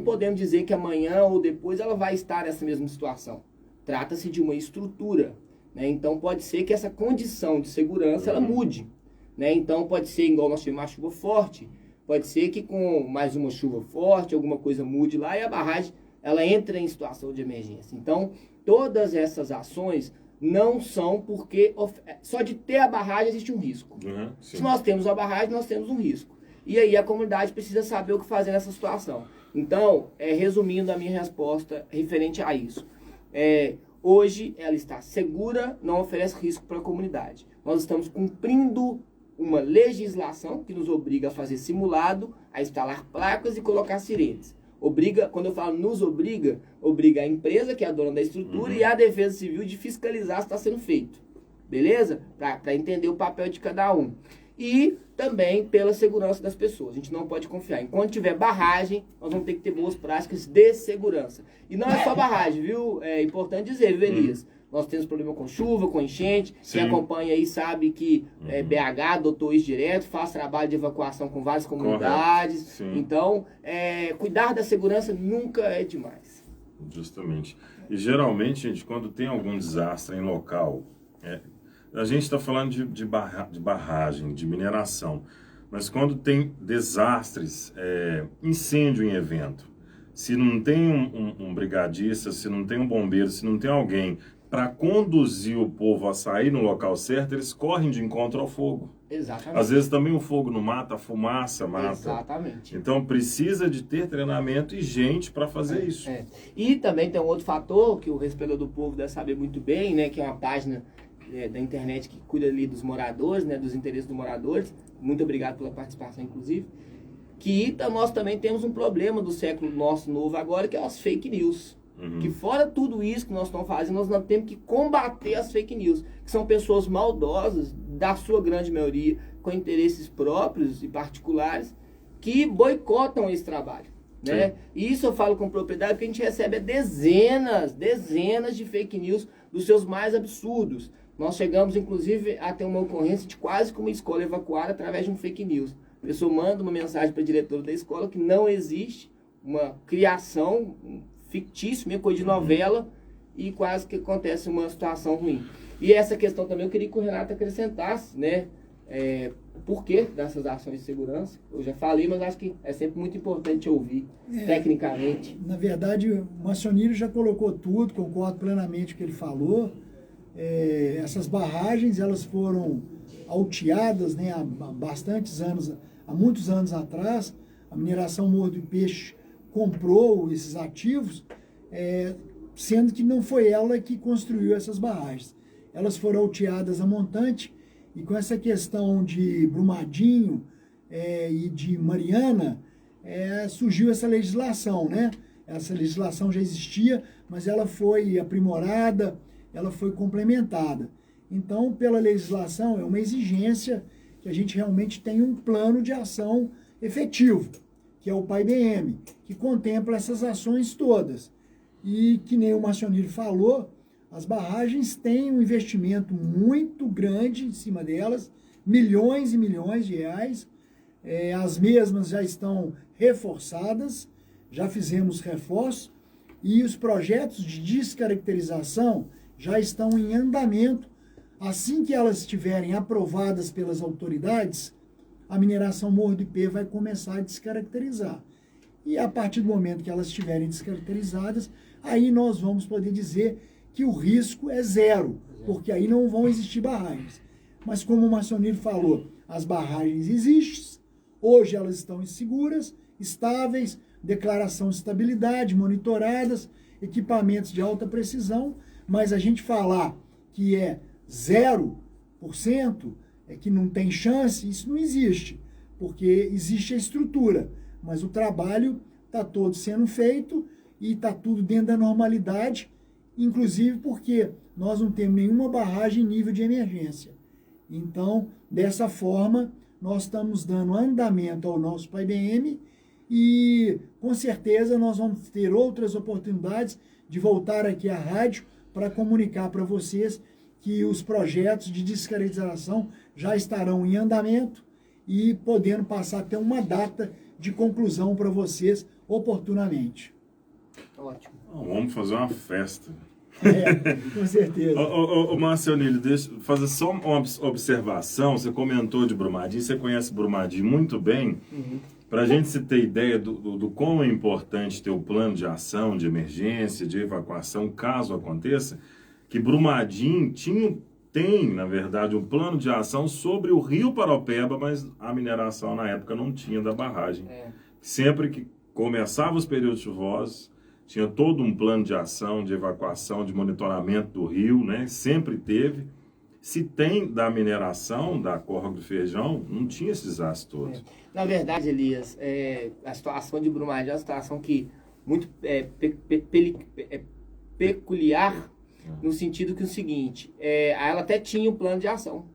E: podemos dizer que amanhã ou depois ela vai estar nessa mesma situação. Trata-se de uma estrutura, né? Então pode ser que essa condição de segurança ela mude, né? Então pode ser igual nós tivemos uma chuva forte, pode ser que com mais uma chuva forte, alguma coisa mude lá e a barragem ela entra em situação de emergência. Então, todas essas ações não são porque só de ter a barragem existe um risco. Se nós temos a barragem, nós temos um risco. E aí a comunidade precisa saber o que fazer nessa situação. Então, resumindo a minha resposta referente a isso. Hoje ela está segura, não oferece risco para a comunidade. Nós estamos cumprindo uma legislação que nos obriga a fazer simulado, a instalar placas e colocar sirenes. Quando eu falo nos obriga a empresa, que é a dona da estrutura, e a Defesa Civil de fiscalizar se está sendo feito. Beleza? Para entender o papel de cada um. E também pela segurança das pessoas. A gente não pode confiar. Enquanto tiver barragem, nós vamos ter que ter boas práticas de segurança. E não é só barragem, viu? É importante dizer, viu, Elias? Nós temos problema com chuva, com enchente. Sim. Quem acompanha aí sabe que BH adotou isso direto, faz trabalho de evacuação com várias comunidades. Então, cuidar da segurança nunca é demais.
A: Justamente. E geralmente, gente, quando tem algum desastre em local, a gente está falando de barragem, de mineração, mas quando tem desastres, incêndio em evento, se não tem um brigadista, se não tem um bombeiro, se não tem alguém para conduzir o povo a sair no local certo, eles correm de encontro ao fogo.
E: Exatamente.
A: Às vezes também o fogo não mata, a fumaça mata.
E: Exatamente.
A: Então precisa de ter treinamento e gente para fazer isso.
E: E também tem um outro fator que o Respeitador do Povo deve saber muito bem, né, que é uma página da internet que cuida ali dos moradores, né, dos interesses dos moradores. Muito obrigado pela participação, inclusive. Que nós também temos um problema do século nosso novo agora, que é as fake news. Que fora tudo isso que nós estamos fazendo, nós não temos que combater as fake news, que são pessoas maldosas, da sua grande maioria, com interesses próprios e particulares, que boicotam esse trabalho. Né? E isso eu falo com propriedade, porque a gente recebe dezenas de fake news dos seus mais absurdos. Nós chegamos, inclusive, a ter uma ocorrência de quase que uma escola evacuada através de um fake news. A pessoa manda uma mensagem para a diretora da escola que não existe, uma criação fictícia, meio coisa de novela, e quase que acontece uma situação ruim. E essa questão também eu queria que o Renato acrescentasse, né? Por que dessas ações de segurança? Eu já falei, mas acho que é sempre muito importante ouvir, tecnicamente.
D: Na verdade, o Marcionílio já colocou tudo, concordo plenamente com o que ele falou. Essas barragens, elas foram alteadas, né, há muitos anos atrás. A mineração Morro do Peixe comprou esses ativos, sendo que não foi ela que construiu essas barragens. Elas foram alteadas a montante, e com essa questão de Brumadinho e de Mariana, surgiu essa legislação, né? Essa legislação já existia, mas ela foi aprimorada, ela foi complementada. Então, pela legislação, é uma exigência que a gente realmente tenha um plano de ação efetivo, que é o PAI-BM, que contempla essas ações todas. E que nem o Marcionílio falou, as barragens têm um investimento muito grande em cima delas, milhões e milhões de reais. As mesmas já estão reforçadas, já fizemos reforço, e os projetos de descaracterização já estão em andamento. Assim que elas estiverem aprovadas pelas autoridades, a mineração Morro do Ipê vai começar a descaracterizar. E a partir do momento que elas estiverem descaracterizadas, aí nós vamos poder dizer que o risco é zero, porque aí não vão existir barragens. Mas como o Marcionílio falou, as barragens existem, hoje elas estão seguras, estáveis, declaração de estabilidade, monitoradas, equipamentos de alta precisão, mas a gente falar que é 0%, que não tem chance, isso não existe, porque existe a estrutura, mas o trabalho está todo sendo feito e está tudo dentro da normalidade, inclusive porque nós não temos nenhuma barragem em nível de emergência. Então, dessa forma, nós estamos dando andamento ao nosso PAI-BM e, com certeza, nós vamos ter outras oportunidades de voltar aqui à rádio para comunicar para vocês que os projetos de descaracterização já estarão em andamento e podendo passar até uma data de conclusão para vocês oportunamente.
E: Ótimo.
A: Vamos fazer uma festa.
D: Com certeza.
A: Marcionílio, deixa eu fazer só uma observação. Você comentou de Brumadinho, você conhece Brumadinho muito bem. Para a gente se ter ideia do quão é importante ter o plano de ação, de emergência, de evacuação, caso aconteça, que Brumadinho tem, na verdade, um plano de ação sobre o Rio Paraopeba, mas a mineração na época não tinha da barragem. Sempre que começava os períodos chuvosos, tinha todo um plano de ação, de evacuação, de monitoramento do rio, né? Sempre teve. Se tem da mineração, da córrega do Feijão, não tinha esses desastres todos.
E: Na verdade, Elias, a situação de Brumadinho é uma situação que muito peculiar, no sentido que é o seguinte, ela até tinha um plano de ação,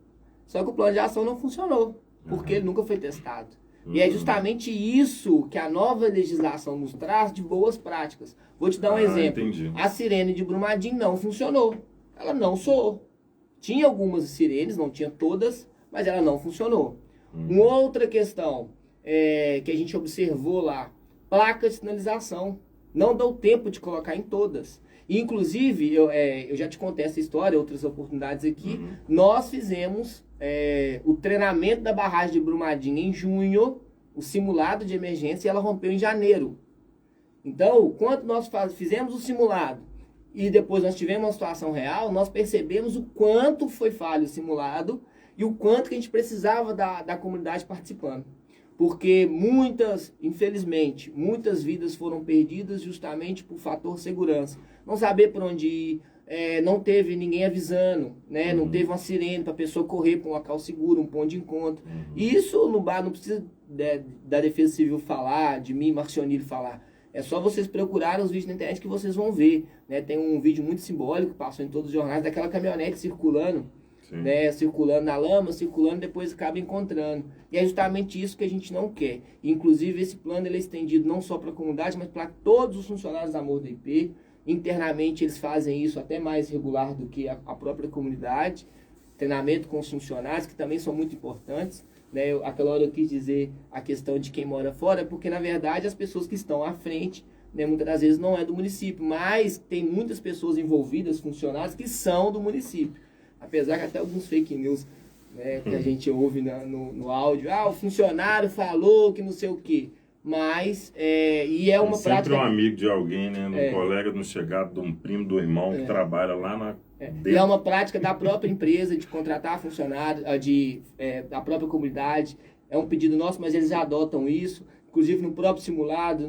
E: só que o plano de ação não funcionou, porque ele nunca foi testado. E é justamente isso que a nova legislação nos traz de boas práticas. Vou te dar um exemplo.
A: Entendi.
E: A sirene de Brumadinho não funcionou. Ela não soou. Tinha algumas sirenes, não tinha todas, mas ela não funcionou. Uma outra questão que a gente observou lá, placas de sinalização. Não deu tempo de colocar em todas. Inclusive, eu já te contei essa história, outras oportunidades aqui, nós fizemos o treinamento da barragem de Brumadinho em junho, o simulado de emergência, e ela rompeu em janeiro. Então, quando nós fizemos o simulado e depois nós tivemos uma situação real, nós percebemos o quanto foi falho o simulado e o quanto que a gente precisava da comunidade participando. Porque infelizmente, muitas vidas foram perdidas justamente por fator segurança. Não saber por onde ir, não teve ninguém avisando, né? Não teve uma sirene para a pessoa correr para um local seguro, um ponto de encontro. E isso no bar não precisa da Defesa Civil falar, de mim, Marcionilho, falar. É só vocês procurarem os vídeos na internet que vocês vão ver, né? Tem um vídeo muito simbólico que passou em todos os jornais daquela caminhonete circulando, né? Circulando na lama, circulando, depois acaba encontrando. E é justamente isso que a gente não quer. Inclusive, esse plano ele é estendido não só para a comunidade, mas para todos os funcionários da Morro do IP. Internamente, eles fazem isso até mais regular do que a própria comunidade. Treinamento com os funcionários, que também são muito importantes. Né? Aquela hora eu quis dizer a questão de quem mora fora, porque, na verdade, as pessoas que estão à frente, né, muitas das vezes não é do município, mas tem muitas pessoas envolvidas, funcionários, que são do município. Apesar que até alguns fake news, né, que a gente ouve no áudio, o funcionário falou que não sei o quê. Mas, e é uma
A: sempre
E: prática...
A: Sempre um amigo de alguém, né? Um colega, no chegado de um primo, do irmão, que trabalha lá na...
E: E é uma prática da própria empresa de contratar funcionários, da própria comunidade. É um pedido nosso, mas eles já adotam isso. Inclusive no próprio simulado,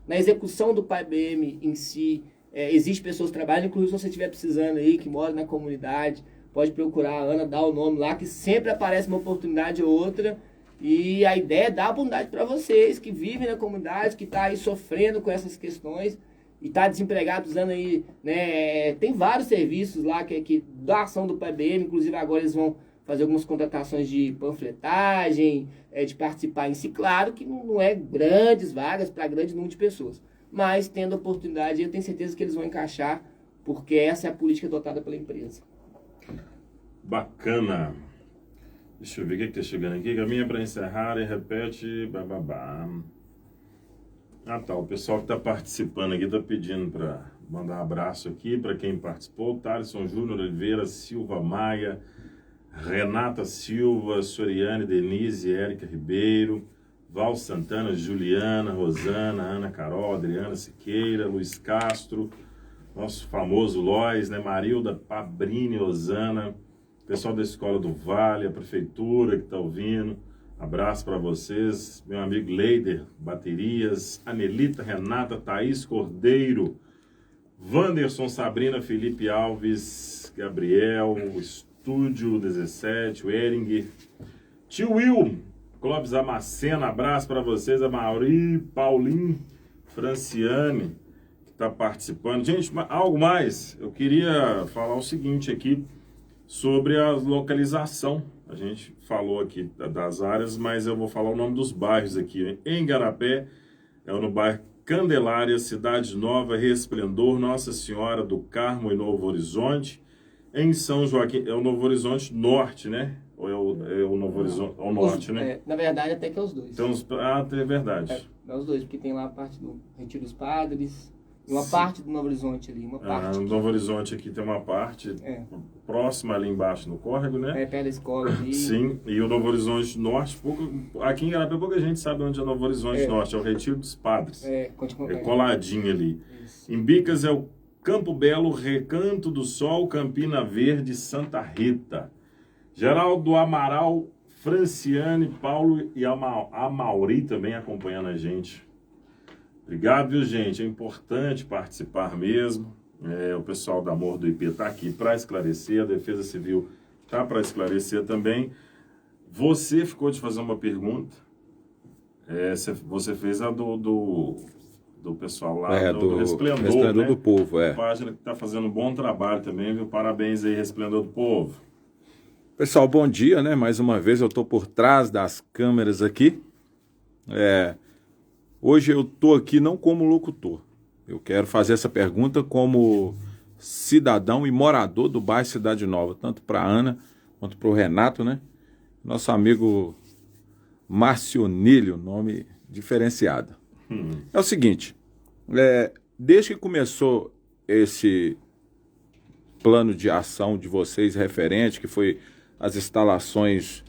E: na execução do PABM em si, existem pessoas que trabalham. Inclusive, se você estiver precisando aí, que mora na comunidade, pode procurar a Ana, dar o nome lá, que sempre aparece uma oportunidade ou outra. E a ideia é dar bondade para vocês que vivem na comunidade, que estão aí sofrendo com essas questões e está desempregado, usando aí, né? Tem vários serviços lá que da ação do PABM, inclusive agora eles vão fazer algumas contratações de panfletagem, de participar em si. Claro que não é grandes vagas para grande número de pessoas, mas tendo oportunidade, eu tenho certeza que eles vão encaixar, porque essa é a política adotada pela empresa.
A: Bacana. Deixa eu ver o que está chegando aqui. Caminha para encerrar e repete. Bababá. Tá. O pessoal que está participando aqui está pedindo para mandar um abraço aqui para quem participou. Thaleson Júnior Oliveira, Silva Maia, Renata Silva, Soriane Denise, Érica Ribeiro, Val Santana, Juliana, Rosana, Ana Carol, Adriana Siqueira, Luiz Castro, nosso famoso Lois, né? Marilda Pabrini, Osana, pessoal da Escola do Vale, a Prefeitura que está ouvindo, abraço para vocês, meu amigo Leider, Baterias, Anelita, Renata, Thaís Cordeiro, Wanderson, Sabrina, Felipe Alves, Gabriel, Estúdio 17, o Eringer, Tio Will, Clóvis Amacena, abraço para vocês, a Mauri, Paulinho, Franciane, que está participando. Gente, algo mais, eu queria falar o seguinte aqui, sobre a localização. A gente falou aqui das áreas, mas eu vou falar o nome dos bairros aqui. Em Igarapé, no bairro Candelária, Cidade Nova, Resplendor, Nossa Senhora do Carmo e Novo Horizonte. Em São Joaquim, é o Novo Horizonte Norte, né? Ou é o Novo Horizonte, é o Norte, né?
E: Na verdade, até que é os dois.
A: Então, é verdade.
E: É os dois, porque tem lá a parte do Retiro dos Padres, e uma parte do Novo Horizonte ali, uma parte.
A: No Novo Horizonte aqui tem uma parte próxima ali embaixo no córrego, né?
E: Perto da escola ali.
A: Sim, e o Novo Horizonte Norte, aqui em Igarapé pouca gente sabe onde é o Novo Horizonte Norte, é o Retiro dos Padres. É coladinho ali. Isso. Em Bicas é o Campo Belo, Recanto do Sol, Campina Verde, Santa Rita. Geraldo Amaral, Franciane, Paulo e a Mauri também acompanhando a gente. Obrigado, viu, gente? É importante participar mesmo. O pessoal da Morro do IP está aqui para esclarecer, a Defesa Civil está para esclarecer também. Você ficou de fazer uma pergunta. Você fez a do pessoal lá, do Resplendor, né?
B: Do Povo,
A: A página que está fazendo um bom trabalho também, viu? Parabéns aí, Resplendor do Povo.
B: Pessoal, bom dia, né? Mais uma vez eu estou por trás das câmeras aqui. Hoje eu estou aqui não como locutor. Eu quero fazer essa pergunta como cidadão e morador do bairro Cidade Nova, tanto para a Ana quanto para o Renato, né? Nosso amigo Marcionilho, nome diferenciado. É o seguinte, desde que começou esse plano de ação de vocês referente, que foi as instalações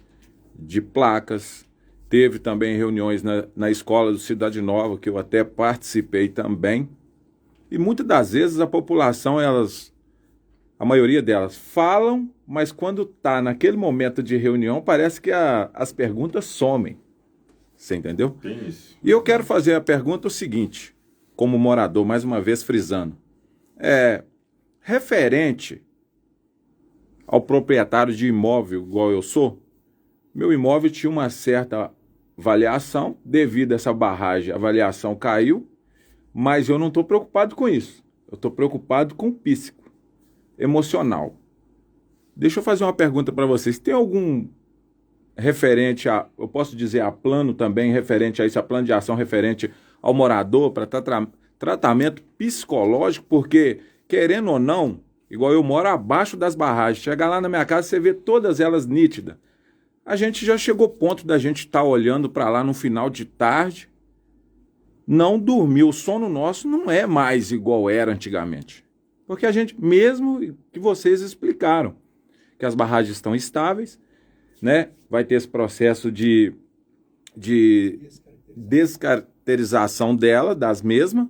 B: de placas, teve também reuniões na escola do Cidade Nova, que eu até participei também. E muitas das vezes a população, a maioria delas falam, mas quando está naquele momento de reunião, parece que as perguntas somem. Você entendeu?
A: Tem isso.
B: E eu quero fazer a pergunta o seguinte, como morador, mais uma vez frisando. Referente ao proprietário de imóvel, igual eu sou, meu imóvel tinha uma certa avaliação, devido a essa barragem, a avaliação caiu, mas eu não estou preocupado com isso. Eu estou preocupado com o psíquico, emocional. Deixa eu fazer uma pergunta para vocês. Tem algum referente a, eu posso dizer a plano também, referente a isso, a plano de ação referente ao morador para tratamento psicológico? Porque, querendo ou não, igual eu moro abaixo das barragens, chega lá na minha casa, você vê todas elas nítidas. A gente já chegou ao ponto da gente estar olhando para lá no final de tarde, não dormir. O sono nosso não é mais igual era antigamente. Porque a gente, mesmo que vocês explicaram, que as barragens estão estáveis, né? Vai ter esse processo de descaracterização das mesmas,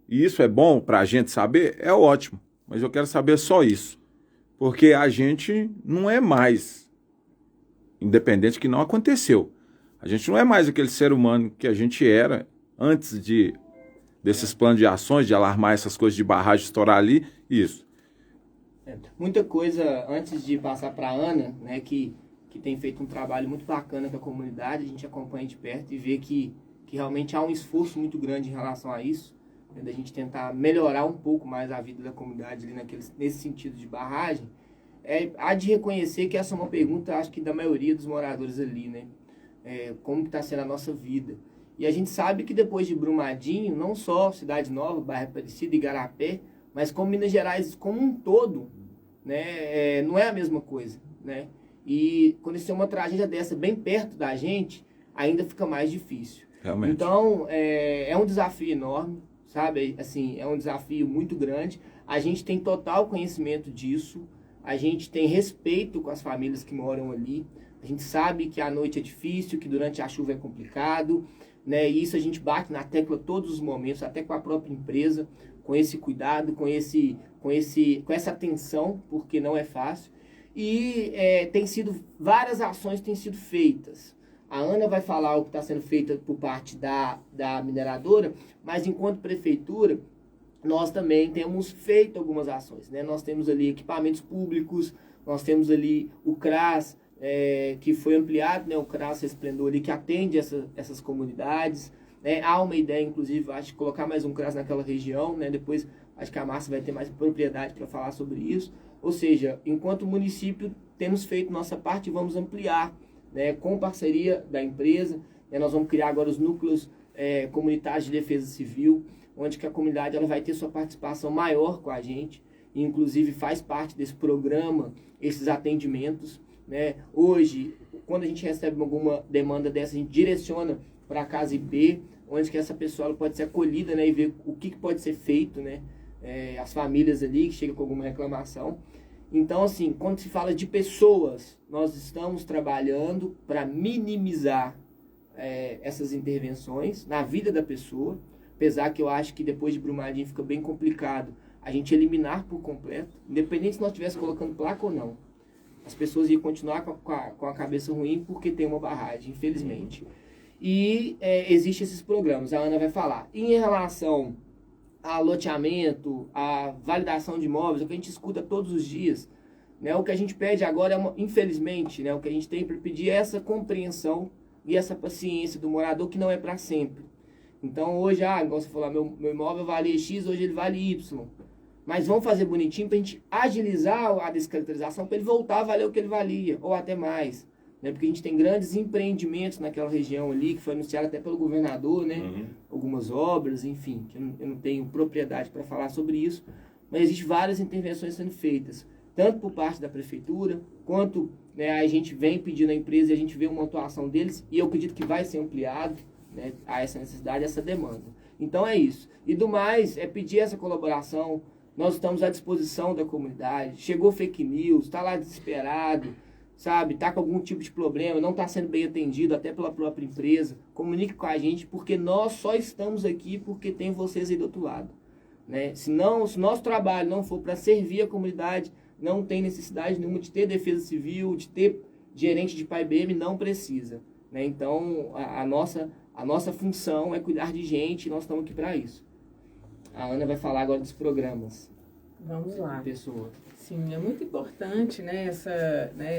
B: e isso é bom para a gente saber? É ótimo, mas eu quero saber só isso. Porque a gente não é mais, independente que não aconteceu, a gente não é mais aquele ser humano que a gente era antes desses planos de ações, de alarmar essas coisas de barragem estourar ali, isso.
E: Muita coisa, antes de passar para a Ana, né, que tem feito um trabalho muito bacana com a comunidade, a gente acompanha de perto e vê que realmente há um esforço muito grande em relação a isso, né, da gente tentar melhorar um pouco mais a vida da comunidade ali nesse sentido de barragem. Há de reconhecer que essa é uma pergunta, acho que da maioria dos moradores ali, né? Como que está sendo a nossa vida? E a gente sabe que depois de Brumadinho, não só Cidade Nova, Bairro Aparecida e Igarapé, mas como Minas Gerais como um todo, né? Não é a mesma coisa, né? E quando isso é uma tragédia dessa bem perto da gente, ainda fica mais difícil.
B: Realmente.
E: Então, é um desafio enorme, sabe? Assim, é um desafio muito grande. A gente tem total conhecimento disso. A gente tem respeito com as famílias que moram ali. A gente sabe que a noite é difícil, que durante a chuva é complicado, né? E isso a gente bate na tecla todos os momentos, até com a própria empresa, com esse cuidado, com essa atenção, porque não é fácil. E várias ações têm sido feitas. A Ana vai falar o que está sendo feito por parte da mineradora, mas enquanto prefeitura, nós também temos feito algumas ações, né? Nós temos ali equipamentos públicos, nós temos ali o CRAS, que foi ampliado, né? O CRAS Resplendor ali, que atende essas comunidades, né? Há uma ideia, inclusive, acho, de colocar mais um CRAS naquela região, né? Depois, acho que a Márcia vai ter mais propriedade para falar sobre isso. Ou seja, enquanto município, temos feito nossa parte e vamos ampliar, né? Com parceria da empresa, né? Nós vamos criar agora os núcleos comunitários de defesa civil, onde que a comunidade ela vai ter sua participação maior com a gente, e inclusive faz parte desse programa, esses atendimentos, né? Hoje, quando a gente recebe alguma demanda dessa, a gente direciona para a Casa IP, onde que essa pessoa ela pode ser acolhida, né? E ver o que pode ser feito, né? As famílias ali que chegam com alguma reclamação. Então, assim, quando se fala de pessoas, nós estamos trabalhando para minimizar essas intervenções na vida da pessoa, apesar que eu acho que depois de Brumadinho fica bem complicado a gente eliminar por completo, independente se nós estivéssemos colocando placa ou não. As pessoas iam continuar com a cabeça ruim porque tem uma barragem, infelizmente. E existem esses programas, a Ana vai falar. Em relação a loteamento, a validação de imóveis, o que a gente escuta todos os dias, né? O que a gente pede agora, infelizmente, né? O que a gente tem para pedir é essa compreensão e essa paciência do morador, que não é para sempre. Então hoje, igual você falou, meu imóvel vale X, hoje ele vale Y. Mas vamos fazer bonitinho para a gente agilizar a descaracterização, para ele voltar a valer o que ele valia, ou até mais. Né? Porque a gente tem grandes empreendimentos naquela região ali, que foi anunciado até pelo governador, né? Uhum. Algumas obras, enfim, que eu não tenho propriedade para falar sobre isso, mas existem várias intervenções sendo feitas, tanto por parte da prefeitura, quanto, né, a gente vem pedindo à empresa e a gente vê uma atuação deles, e eu acredito que vai ser ampliado, né, a essa necessidade, essa demanda. Então é isso. E do mais, é pedir essa colaboração. Nós estamos à disposição da comunidade. Chegou fake news, está lá desesperado, sabe? Está com algum tipo de problema, não está sendo bem atendido até pela própria empresa. Comunique com a gente, porque nós só estamos aqui porque tem vocês aí do outro lado, né? Se nosso trabalho não for para servir a comunidade, não tem necessidade nenhuma de ter defesa civil, de ter gerente de PAI-BM, não precisa. Né? Então, a nossa função é cuidar de gente, e nós estamos aqui para isso. A Ana vai falar agora dos programas.
C: Vamos lá.
E: Pessoa.
C: Sim, é muito importante, né,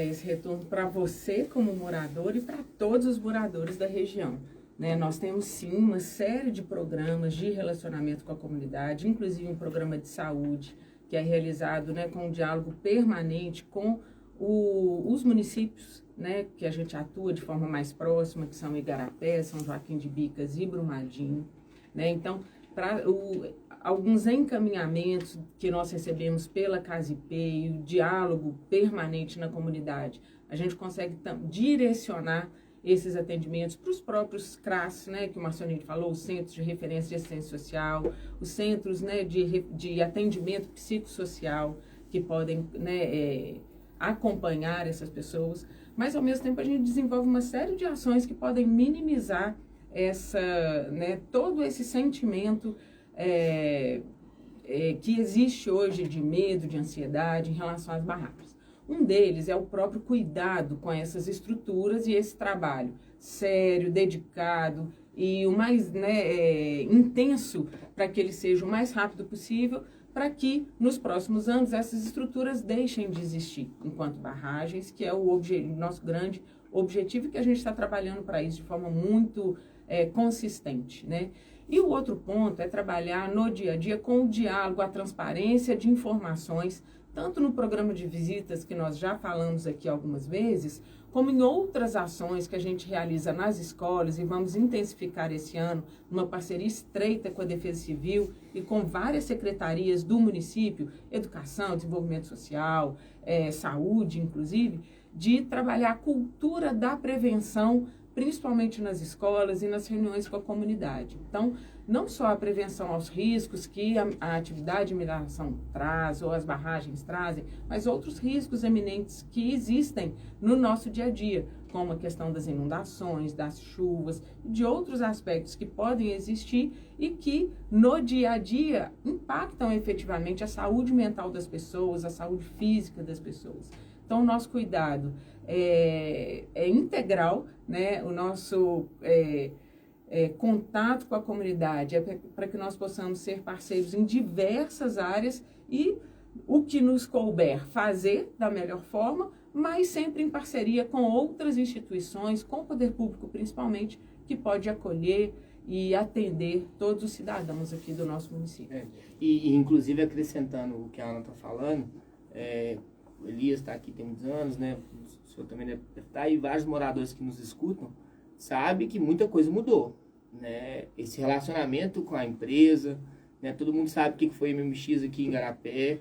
C: esse retorno para você como morador e para todos os moradores da região. Né? Nós temos, sim, uma série de programas de relacionamento com a comunidade, inclusive um programa de saúde, que é realizado, né, com um diálogo permanente com os municípios, né, que a gente atua de forma mais próxima, que são Igarapé, São Joaquim de Bicas e Brumadinho. Né? Então, alguns encaminhamentos que nós recebemos pela CASIP e o diálogo permanente na comunidade, a gente consegue direcionar esses atendimentos para os próprios CRAS, né, que o Marcionino falou, os Centros de Referência de Assistência Social, os Centros, né, de Atendimento Psicossocial, que podem, né, acompanhar essas pessoas, mas ao mesmo tempo a gente desenvolve uma série de ações que podem minimizar todo esse sentimento que existe hoje de medo, de ansiedade em relação às barracas. Um deles é o próprio cuidado com essas estruturas e esse trabalho sério, dedicado e o mais intenso para que ele seja o mais rápido possível, para que nos próximos anos essas estruturas deixem de existir enquanto barragens, que é o nosso grande objetivo, que a gente está trabalhando para isso de forma muito consistente, né? E o outro ponto é trabalhar no dia a dia com o diálogo, a transparência de informações, tanto no programa de visitas, que nós já falamos aqui algumas vezes, como em outras ações que a gente realiza nas escolas e vamos intensificar esse ano, numa parceria estreita com a Defesa Civil e com várias secretarias do município, Educação, Desenvolvimento Social, Saúde, inclusive, de trabalhar a cultura da prevenção, principalmente nas escolas e nas reuniões com a comunidade. Então, não só a prevenção aos riscos que a atividade de mineração traz ou as barragens trazem, mas outros riscos eminentes que existem no nosso dia a dia, como a questão das inundações, das chuvas, de outros aspectos que podem existir e que no dia a dia impactam efetivamente a saúde mental das pessoas, a saúde física das pessoas. Então, o nosso cuidado é integral, né? O nosso contato com a comunidade é para que nós possamos ser parceiros em diversas áreas e o que nos couber fazer da melhor forma, mas sempre em parceria com outras instituições, com o poder público principalmente, que pode acolher e atender todos os cidadãos aqui do nosso município.
E: E inclusive, acrescentando o que a Ana está falando, o Elias está aqui tem muitos anos, né? O senhor também deve estar, e vários moradores que nos escutam sabem que muita coisa mudou, né? Esse relacionamento com a empresa, né? Todo mundo sabe o que foi MMX aqui em Igarapé,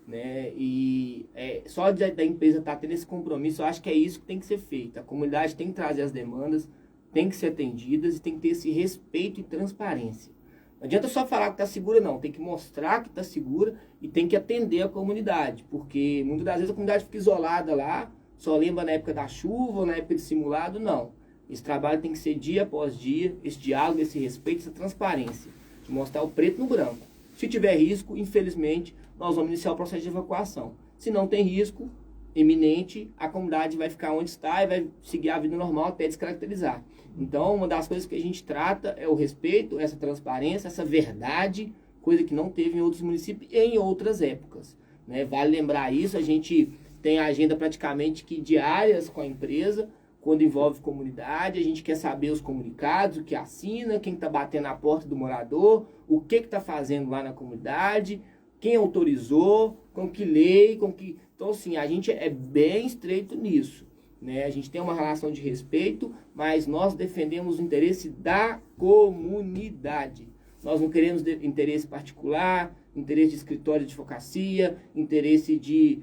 E: né? E só da empresa estar tendo esse compromisso, eu acho que é isso que tem que ser feito. A comunidade tem que trazer as demandas, tem que ser atendidas e tem que ter esse respeito e transparência. Não adianta só falar que está segura, não. Tem que mostrar que está segura e tem que atender a comunidade. Porque muitas das vezes a comunidade fica isolada lá, só lembra na época da chuva ou na época de simulado, não. Esse trabalho tem que ser dia após dia, esse diálogo, esse respeito, essa transparência. De mostrar o preto no branco. Se tiver risco, infelizmente, nós vamos iniciar o processo de evacuação. Se não tem risco iminente, a comunidade vai ficar onde está e vai seguir a vida normal até descaracterizar. Então, uma das coisas que a gente trata é o respeito, essa transparência, essa verdade, coisa que não teve em outros municípios e em outras épocas. Né? Vale lembrar isso, a gente tem a agenda praticamente que diárias com a empresa, quando envolve comunidade, a gente quer saber os comunicados, o que assina, quem está batendo na porta do morador, o que está fazendo lá na comunidade, quem autorizou, com que lei, com que... Então, assim, a gente é bem estreito nisso. Né? A gente tem uma relação de respeito, mas nós defendemos o interesse da comunidade. Nós não queremos interesse particular, interesse de escritório de advocacia, interesse de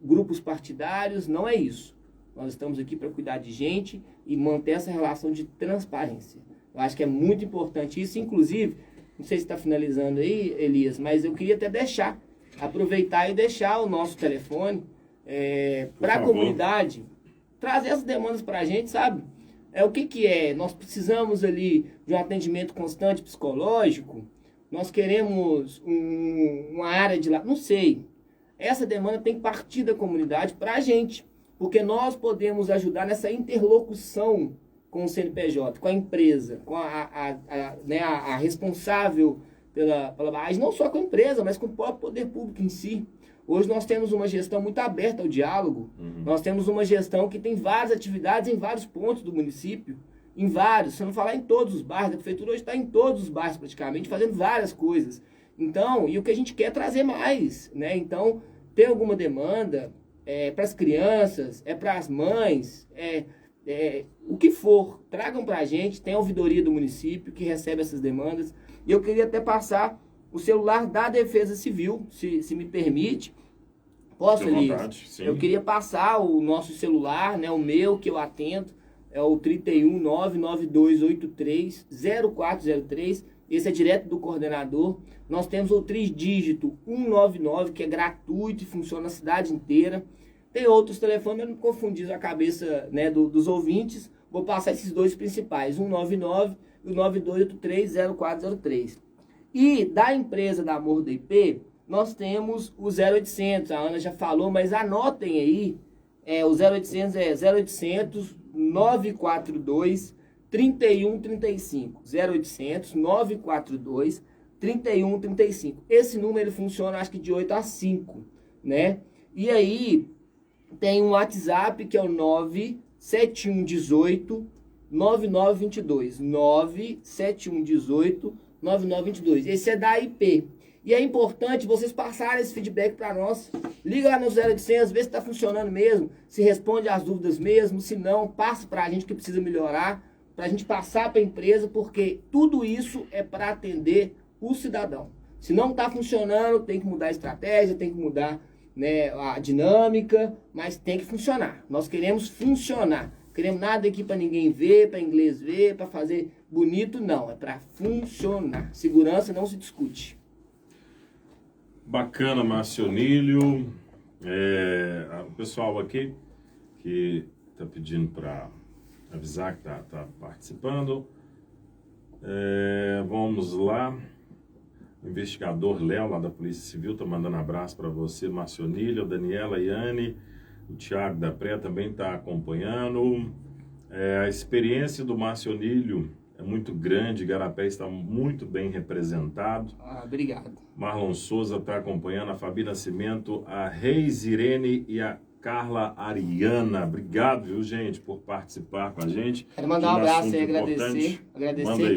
E: grupos partidários, não é isso. Nós estamos aqui para cuidar de gente e manter essa relação de transparência. Eu acho que é muito importante isso, inclusive, não sei se está finalizando aí, Elias, mas eu queria até aproveitar e deixar o nosso telefone para a comunidade trazer as demandas para a gente, sabe? O que é? Nós precisamos ali de um atendimento constante psicológico, nós queremos uma área de lá, não sei. essa demanda tem que partir da comunidade para a gente, porque nós podemos ajudar nessa interlocução com o CNPJ, com a empresa, com a responsável pela barragem, não só com a empresa, mas com o próprio poder público em si. Hoje nós temos uma gestão muito aberta ao diálogo, nós temos uma gestão que tem várias atividades em vários pontos do município, em vários, se não falar em todos os bairros, a prefeitura hoje está em todos os bairros praticamente, fazendo várias coisas. Então, e o que a gente quer é trazer mais, né? Então, tem alguma demanda para as crianças, para as mães, o que for, tragam para a gente, tem a ouvidoria do município que recebe essas demandas. E eu queria até passar o celular da Defesa Civil, se me permite. Posso, Elias? Eu queria passar o nosso celular, né, o meu, que eu atendo, é o 31992830403. Esse é direto do coordenador. Nós temos o tridígito 199, que é gratuito e funciona na cidade inteira. Tem outros telefones, eu não confundi a cabeça, né, dos ouvintes. Vou passar esses dois principais, 199 e o 92830403. E da empresa da Morro do IP, nós temos o 0800, a Ana já falou, mas anotem aí, o 0800 é 0800 942 3135. 0800 942 3135. Esse número ele funciona acho que de 8 a 5, né? E aí tem um WhatsApp que é o 97118 9922. 97118 9922. Esse é da IP. E é importante vocês passarem esse feedback para nós. Liga lá no 0800, vê se está funcionando mesmo, se responde às dúvidas mesmo, se não, passa para a gente que precisa melhorar, para a gente passar para a empresa, porque tudo isso é para atender o cidadão. Se não está funcionando, tem que mudar a estratégia, tem que mudar, né, a dinâmica, mas tem que funcionar. Nós queremos funcionar. Queremos nada aqui para ninguém ver, para inglês ver, para fazer bonito, não. É para funcionar. Segurança não se discute.
A: Bacana, Marcionílio. O pessoal aqui que está pedindo para avisar que está participando. Vamos lá. O investigador Léo, lá da Polícia Civil, está mandando abraço para você, Marcionílio, Daniela, Iane, o Thiago da Pré também está acompanhando. A experiência do Marcionílio é muito grande, Igarapé está muito bem representado.
E: Obrigado.
A: Marlon Souza está acompanhando, a Fabi Nascimento, a Reis Irene e a Carla Ariana. Obrigado, viu, gente, por participar com a gente.
E: Quero mandar um abraço e agradecer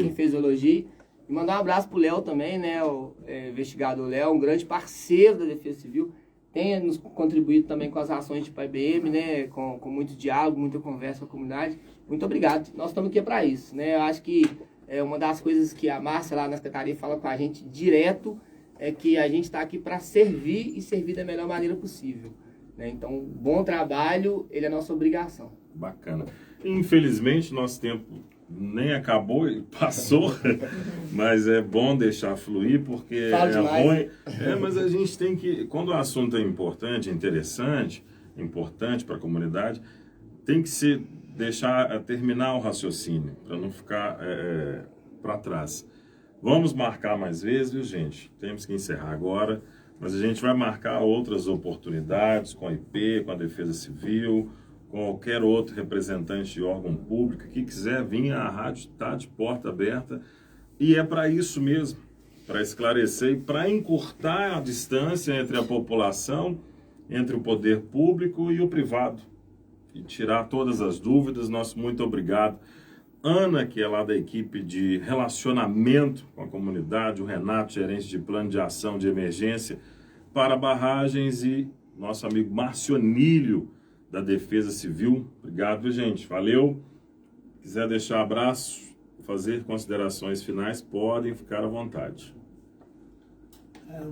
E: quem fez o elogio. E mandar um abraço pro Léo também, né, o investigador Léo, um grande parceiro da Defesa Civil. Tem nos contribuído também com as ações de PAIBM, né, com muito diálogo, muita conversa com a comunidade. Muito obrigado. Nós estamos aqui para isso, né? Eu acho que uma das coisas que a Márcia lá na secretaria fala com a gente direto é que a gente está aqui para servir e servir da melhor maneira possível, né? Então, bom trabalho, ele é nossa obrigação.
A: Bacana. Infelizmente, nosso tempo nem acabou, ele passou, mas é bom deixar fluir, porque ruim. Mas a gente tem que, quando o assunto é importante, interessante, importante para a comunidade, tem que se deixar terminar o raciocínio, para não ficar para trás. Vamos marcar mais vezes, viu, gente? Temos que encerrar agora, mas a gente vai marcar outras oportunidades com a IP, com a Defesa Civil, qualquer outro representante de órgão público que quiser vir, a rádio está de porta aberta. E é para isso mesmo, para esclarecer e para encurtar a distância entre a população, entre o poder público e o privado. E tirar todas as dúvidas. Nosso muito obrigado. Ana, que é lá da equipe de relacionamento com a comunidade, o Renato, gerente de plano de ação de emergência para barragens, e nosso amigo Marcionílio, da Defesa Civil. Obrigado, gente. Valeu. Quiser deixar abraço, fazer considerações finais, podem ficar à vontade.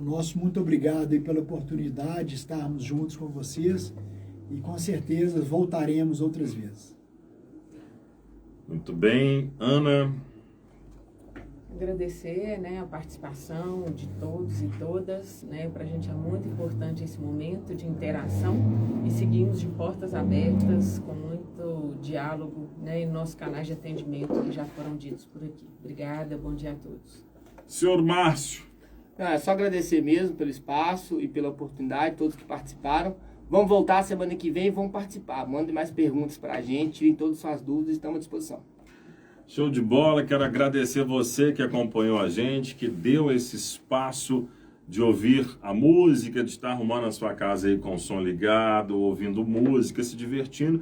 D: Nosso muito obrigado aí pela oportunidade de estarmos juntos com vocês e com certeza voltaremos outras vezes.
A: Muito bem. Ana.
C: Agradecer, né, a participação de todos e todas, né, para a gente é muito importante esse momento de interação e seguimos de portas abertas, com muito diálogo, né, e nossos canais de atendimento que já foram ditos por aqui. Obrigada, bom dia a todos.
A: Senhor Márcio.
E: Não, é só agradecer mesmo pelo espaço e pela oportunidade, todos que participaram. Vamos voltar semana que vem e vamos participar. Mandem mais perguntas para a gente, tirem todas as suas dúvidas, estamos à disposição.
A: Show de bola, quero agradecer você que acompanhou a gente, que deu esse espaço de ouvir a música, de estar arrumando a sua casa aí com o som ligado, ouvindo música, se divertindo,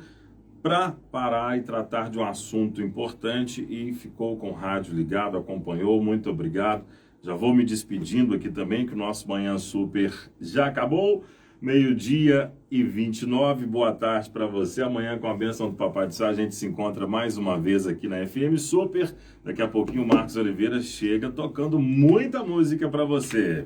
A: para parar e tratar de um assunto importante e ficou com o rádio ligado, acompanhou, muito obrigado. Já vou me despedindo aqui também, que o nosso Manhã Super já acabou. 12h29, boa tarde para você. Amanhã, com a bênção do Papai do Céu, a gente se encontra mais uma vez aqui na FM Super. Daqui a pouquinho o Marcos Oliveira chega tocando muita música para você.